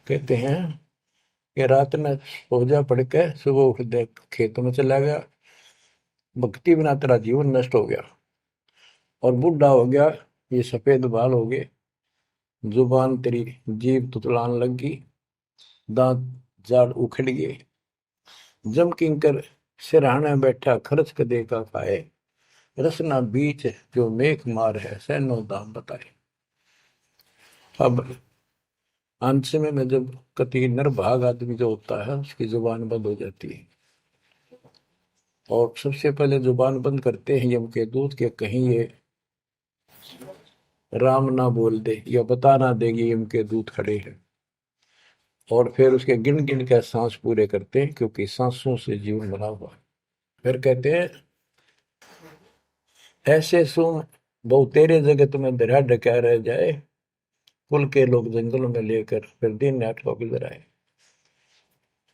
कहते हैं कि रात में सो जा पड़ के सुबह उठ दे खेतों में चला गया, भक्ति बिना तेरा जीवन नष्ट हो गया, और बूढ़ा हो गया, ये सफेद बाल हो गए, जुबान तेरी जीभ तुतलान लगी, दांत जाड़ उखड़ गए। जम किंकर सिरहाने बैठा खर्च कदे का खाए, रसना बीच जो मेघ मार है सैनो दाम बताए। अब अंत में जब कति निर्भाग आदमी जो होता है उसकी जुबान बंद हो जाती है, और सबसे पहले जुबान बंद करते हैं यम के दूत के कहीं ये राम ना बोल दे या बता ना देगी यम के दूत खड़े हैं। और फिर उसके गिन गिन के सांस पूरे करते हैं, क्योंकि सांसों से जीवन बना हुआ है। फिर कहते हैं ऐसे सुन बहु तेरे जगत में दरिया डका रह जाए, कुल के लोग जंगलों में लेकर फिर दिन नाट को गुजर आए।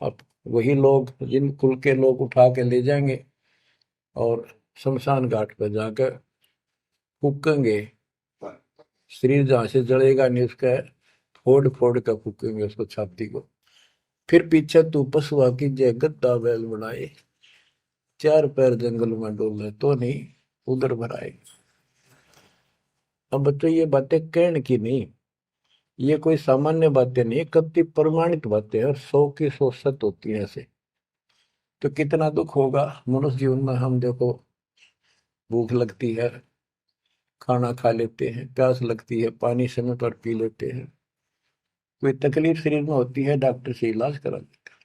अब वही लोग जिन कुल के लोग उठा के ले जाएंगे और शमशान घाट पर जाकर फूकेंगे, शरीर जहां से जलेगा नहीं उसका फोड़ फोड़ कर फूकेंगे उसको छाती को। फिर पीछे तू पशुआ की जय गद्दा बैल बनाए, चार पैर जंगल में डोले तो नहीं उधर भराए। अब बच्चों ये बातें कहने की नहीं, ये कोई सामान्य बातें नहीं, कति प्रमाणित बातें हैं और 100 की 100 सत्य होती है ऐसे। तो कितना दुख होगा मनुष्य जीवन में, हम देखो भूख लगती है खाना खा लेते हैं, प्यास लगती है पानी समय पर पी लेते हैं, कोई तकलीफ शरीर में होती है डॉक्टर से इलाज करा लेते हैं,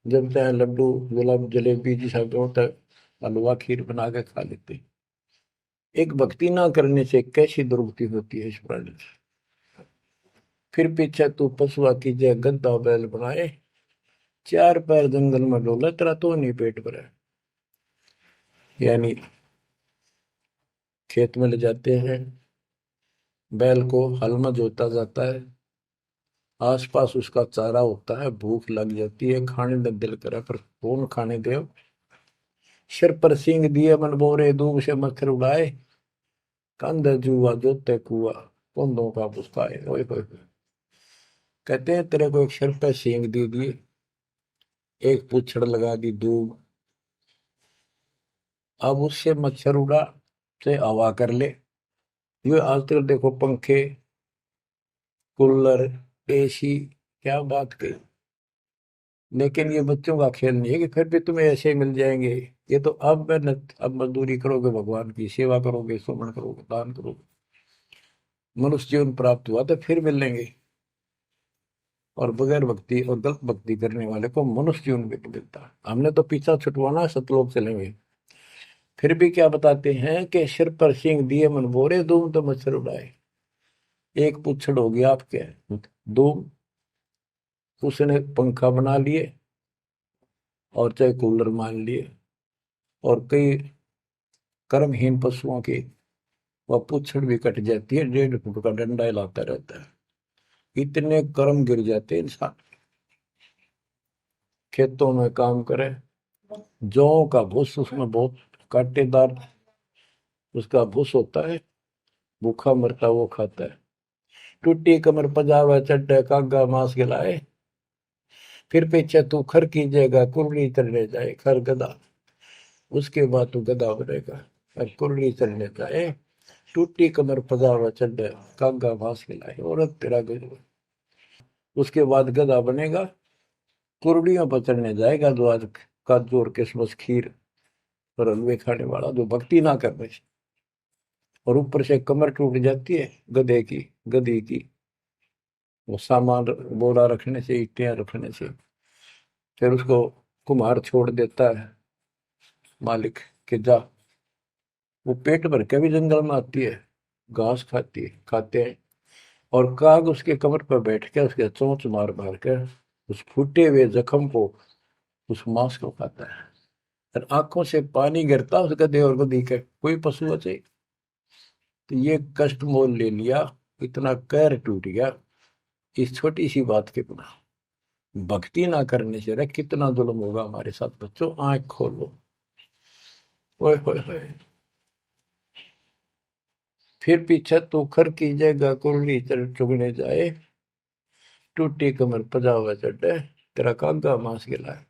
जब चाहे लड्डू गुलाब जलेबी जी सब होता है हलवा खीर बना के खा लेते हैं। एक भक्ति ना करने से कैसी दुर्गति होती है इस प्राणी से। फिर पीछे तू पशुआ की जय गद्दा बैल बनाए, चार पैर जंगल में डोला तेरा तो नहीं पेट भरा। यानी खेत में ले जाते हैं, बैल को हल में जोता जाता है, आसपास उसका चारा होता है, भूख लग जाती है, खाने में दिल करे पर कौन खाने दे। सिर पर सींग दिए मन बोरे दूब से मच्छर उड़ाए, कंध जुआ जोते कुआ कुंदों का पुस्ताए। ओए होए होए। कहते हैं तेरे को एक सिर पर सींग दे दिए, एक पूछड़ लगा दी दूब, अब उससे मच्छर उड़ा से हवा कर ले। ये आजकल देखो पंखे कूलर एसी, क्या बात कही, लेकिन ये बच्चों का खेल नहीं है कि फिर भी तुम्हें ऐसे ही मिल जाएंगे। ये तो अब मेहनत, अब मजदूरी करोगे, भगवान की सेवा करोगे, सुमन करोगे, दान करोगे, मनुष्य जीवन प्राप्त हुआ तो फिर मिलेंगे। और बगैर भक्ति और गलत भक्ति करने वाले को मनुष्य जीवन भी नहीं मिलता। हमने तो पीछा छुटवाना, सतलोक चलेंगे। फिर भी क्या बताते हैं कि सिर पर सींग दिए मन बोरे दूम तो मच्छर उड़ाए। एक पुच्छड़ हो गया आपके दूम, उसने पंखा बना लिए और चाहे कूलर मान लिए, और कई कर्महीन पशुओं की वह पुच्छड़ भी कट जाती है, 1.5 फुट का डंडा हिलाता रहता है। इतने कर्म गिर जाते हैं इंसान। खेतों में काम करे, जौ का भूस उसमें बहुत कांटेदार उसका भूस होता है, भूखा मरता वो खाता है। टूटी कमर पजावा चड्डे कागा मांस गिलाए, फिर पीछे तू खर कीजिएगा कुर्री चलने जाए खर गधा, उसके बाद तू गधा बनेगा और कुर्री चलने जाए। टूटी कमर पजावा चढ़ कागा भास के लाए, और तेरा गजब। उसके बाद गधा बनेगा, कुर्डियों पर चढ़ने जाएगा, जो आज काजू और किशमिश खीर और हलवे खाने वाला, जो भक्ति ना कर रहे, और ऊपर से कमर टूट जाती है गधे की, गधी की, वो सामान बोरा रखने से, ईंटें रखने से। फिर उसको कुम्हार छोड़ देता है मालिक कि जा। वो पेट भर के भी जंगल में आती है, घास खाती है, खाते हैं, और काग उसके कमर पर बैठ के उसके चोंच मार मार कर उस फूटे हुए जख्म को, उस मांस को खाता है। और आंखों से पानी गिरता उस गधे और गधी के, कोई पशु बचे। तो ये कष्ट मोल ले लिया, इतना कहर टूट गया इस छोटी सी बात के बिना। भक्ति ना करने से रे कितना जुल्म होगा हमारे साथ। बच्चों आंख खोलो, ओए होए होए। फिर पीछे तो खर की जगह कुरली चुगने जाए, टूटी कमर पजावा चढ़े, तेरा कागा मांस गिलाए।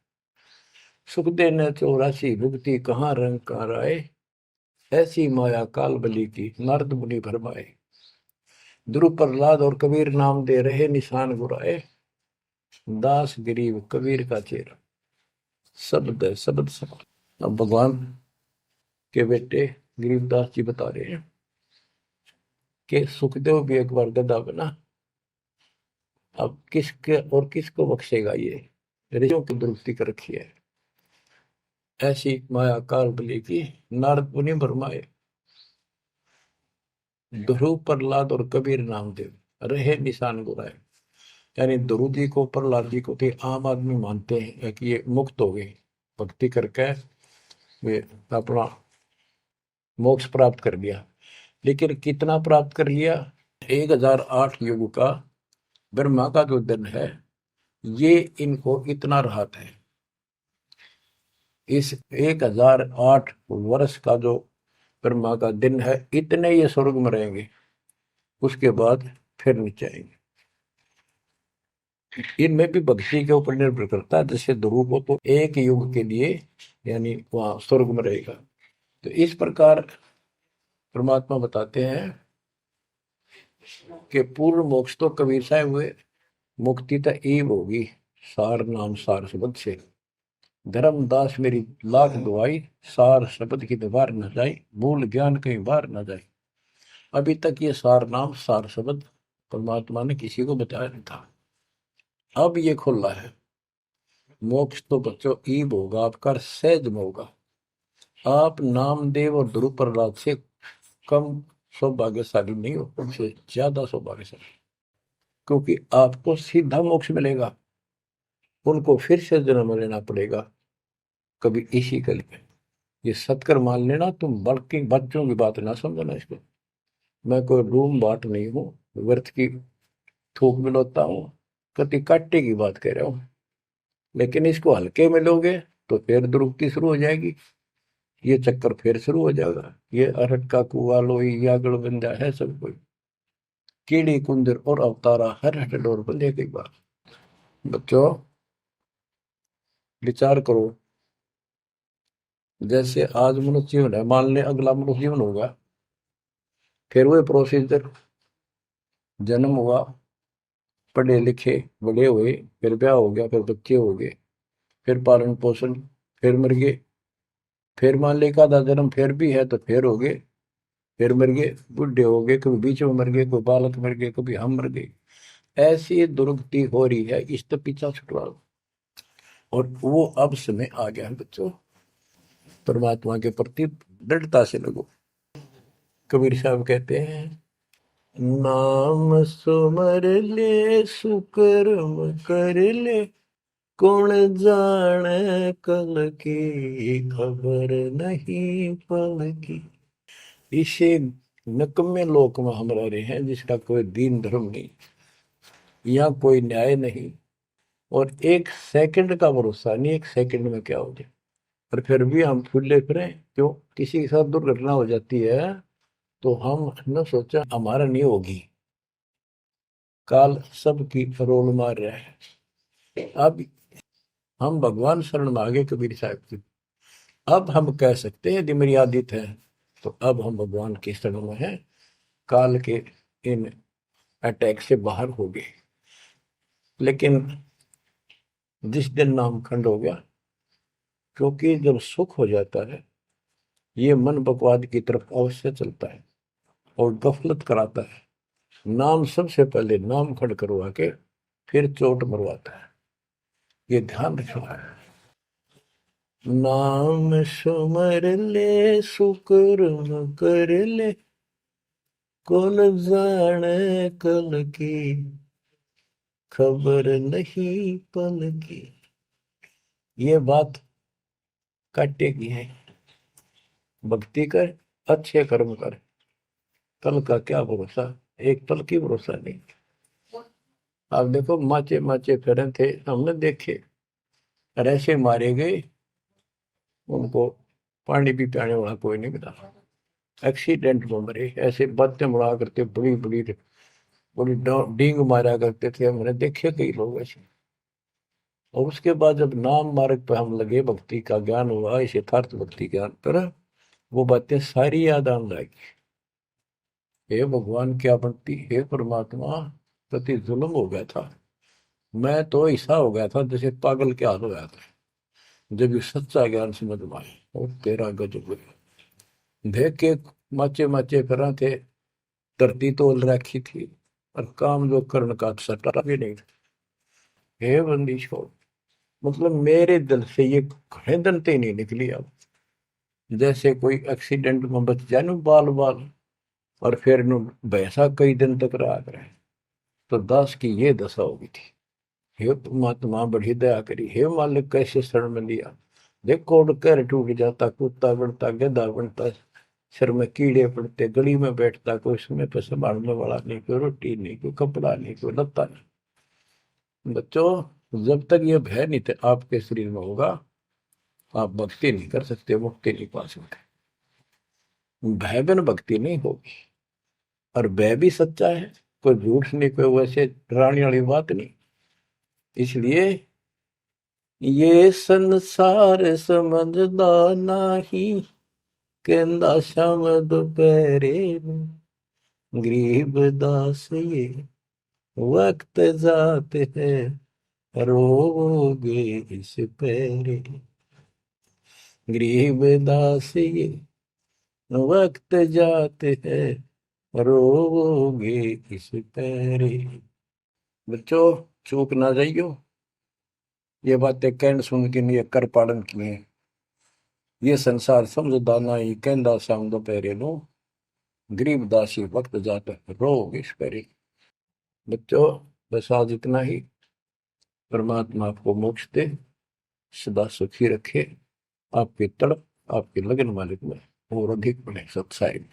सुख देने 84 भुगती कहाँ रंग कहाँ राय, ऐसी माया काल बली की नारद मुनि भरमाए। ध्रुव प्रहलाद और कबीर नाम दे रहे निशान गुराए, दास गरीब कबीर का चेहरा। शब्द है, शब्द शब्द। अब भगवान के बेटे गरीबदास जी बता रहे हैं कि सुखदेव भी एक बार गधा बना। अब किसके और किसको बख्शेगा ये, ऋषियों की दुरुस्ती कर रखी है। ऐसी माया काल बली की नारद मुनि भरमाए। ध्रुव प्रहलाद और कबीर नामदेव रहे निशान गुराए। यानी ध्रुव जी को, प्रहलाद जी को थे आम आदमी मानते हैं कि ये मुक्त हो गए, भक्ति करके वे अपना मोक्ष प्राप्त कर लिया। लेकिन कितना प्राप्त कर लिया? 1008 युग का ब्रह्मा का जो दिन है, ये इनको इतना राहत है। इस 1008 वर्ष का जो ब्रह्मा का दिन है, इतने ये स्वर्ग में रहेंगे, उसके बाद फिर नीचे आएंगे। इनमें भी भक्ति के ऊपर निर्भर करता है। जैसे ध्रुव को तो एक युग के लिए यानी वहां स्वर्ग में रहेगा। तो इस प्रकार परमात्मा बताते हैं कि पूर्ण मोक्ष तो कबीर साहब हुए, मुक्ति तो ईब होगी सार नाम सार शब्द से। धर्मदास मेरी लाख दुआई, सार शब्द की दीवार न जाए, मूल ज्ञान कहीं बाहर न जाए। अभी तक ये सार नाम सार शब्द परमात्मा ने किसी को बताया नहीं था, अब ये खुला है। मोक्ष तो बच्चों ईब होगा आपका, सहज में होगा। आप नामदेव और ध्रुव प्रहलाद से कम सौभाग्यशाली नहीं हो, उनसे ज्यादा सौभाग्यशाली, क्योंकि आपको सीधा मोक्ष मिलेगा। उनको फिर से जन्म लेना पड़ेगा कभी इसी कल में। ये सत्कर मान लेना तुम, बल्कि बच्चों की बात ना समझना इसको। मैं कोई रूम बाट नहीं हूँ, व्यर्थ की थूक मिलोता हूँ, कति काटे की बात कह रहा हूँ। लेकिन इसको हल्के में लोगे तो फिर दुरुक्ति शुरू हो जाएगी, ये चक्कर फिर शुरू हो जाएगा। ये अरट का कुआ लोई यागड़ बंदा है सब कोई, कीड़ी कुंदर और अवतारा हर हट डोर बंदे की बात। बच्चों विचार करो, जैसे आज मनुष्य जीवन है, मान ले अगला मनुष्य जीवन होगा, फिर वही प्रोसीजर, जन्म हुआ, पढ़े लिखे बड़े हुए, फिर ब्याह हो गया, फिर बच्चे हो गए, फिर पालन पोषण, फिर मर गए, फिर मान ले का जन्म फिर भी है तो फिर हो गए, फिर मर गए, बूढ़े हो गए, कभी बीच में मर गए, कोई बालक मर गए, कभी हम मर गए। ऐसी दुर्गति हो रही है, इस तो पीछा छुटवा। और वो अब समय आ गया है बच्चों, परमात्मा के प्रति दृढ़ता से लगो। कबीर साहब कहते हैं, नाम सुमर ले सुकर्म कर ले, कौन जाने कल की खबर नहीं पल की। इसे नकम्मे लोक में हम रह रहे हैं, जिसका कोई दीन धर्म नहीं, यहाँ कोई न्याय नहीं, और एक सेकंड का भरोसा नहीं, एक सेकंड में क्या हो जाए। और फिर भी हम फूले फिरे, क्यों? किसी के साथ दुर्घटना हो जाती है तो हम न सोचा हमारा नहीं होगी, काल सबकी रोल मार रहा है। अब हम भगवान शरण मांगे कबीर साहब की, अब हम कह सकते हैं यदि मेरी आदित है तो अब हम भगवान की शरण में हैं। काल के इन अटैक से बाहर हो गए। लेकिन जिस दिन नाम खंड हो गया, क्योंकि जब सुख हो जाता है ये मन बकवाद की तरफ अवश्य चलता है और गफलत कराता है। नाम सबसे पहले नाम खंड करवा के फिर चोट मरवाता है, ये ध्यान रखना है। नाम सुमर ले सुकर्म कर ले, कौन जाने कल की, खबर नहीं पल की। ये बात काटेगी है। भक्ति कर, अच्छे कर्म कर, कल का क्या भरोसा, एक पल की भरोसा नहीं। आप देखो माचे माचे फिरे थे, हमने देखे, और ऐसे मारे गए, उनको पानी भी पियाने वाला कोई नहीं मिला, एक्सीडेंट में मरे। ऐसे बातें बड़ा करते, बड़ी बड़ी बड़ी डींग मारा करते थे, हमने देखे कई लोग ऐसे। और उसके बाद जब नाम मार्ग पर हम लगे, भक्ति का ज्ञान हुआ, इस यथार्थ भक्ति ज्ञान पर, वो बातें सारी याद आने लगी। हे भगवान क्या बनती, हे परमात्मा, प्रति जुल्म हो गया था। मैं तो ऐसा हो गया था जैसे पागल के हाल हो गया था, जब ये सच्चा ज्ञान समझ में आया। और तेरा गजब देख के माचे माचे करा थे, धरती तोल रखी थी, और काम जो कर्ण का सटा भी नहीं था। हे बंदी छोड़, मतलब मेरे दिल से ये घने दंते नहीं निकली। अब जैसे कोई एक्सीडेंट में बच जाए न बाल बाल, और फिर नु भैंसा कई दिन तक रहा करे, तो दास की ये दशा होगी थी। हे परमात्मा बड़ी दया करी, हे मालिक कैसे शरण में लिया। देखो कर टूट जाता, कुत्ता बनता, गधा बनता, सिर में कीड़े पड़ते, गली में बैठता, कोई समय पर संभालने वाला नहीं, कोई रोटी नहीं, कोई कपड़ा नहीं, कोई लत्ता नहीं। बच्चों, जब तक ये भय नहीं थे आपके शरीर में होगा, आप भक्ति नहीं कर सकते, मुक्ति नहीं पा सकते। भय बिन भक्ति नहीं होगी। और भय भी सच्चा है, कोई झूठ नहीं, कोई वैसे डराने वाली बात नहीं। इसलिए ये संसार समझदा नहीं, कहंदा शाम दोपहरे गरीब दास ये वक्त जाते है, रोगे इस पैरे। गरीब दास ये वक्त जाते हैं, रोगे इस पैरे। बच्चों, चूक ना जाइयो, ये बातें कहन सुन के नहीं, कर पालन किए। ये संसार समझदा नहीं, कहंदा शाम दोपहरे नो गरीब दासी वक्त जाता है, रोग इस पैरे। बच्चों, बस आज इतना ही। परमात्मा आपको मोक्ष दे, सदा सुखी रखे, आपकी तड़प, आपकी लगन मालिक में और अधिक बने सत्साई।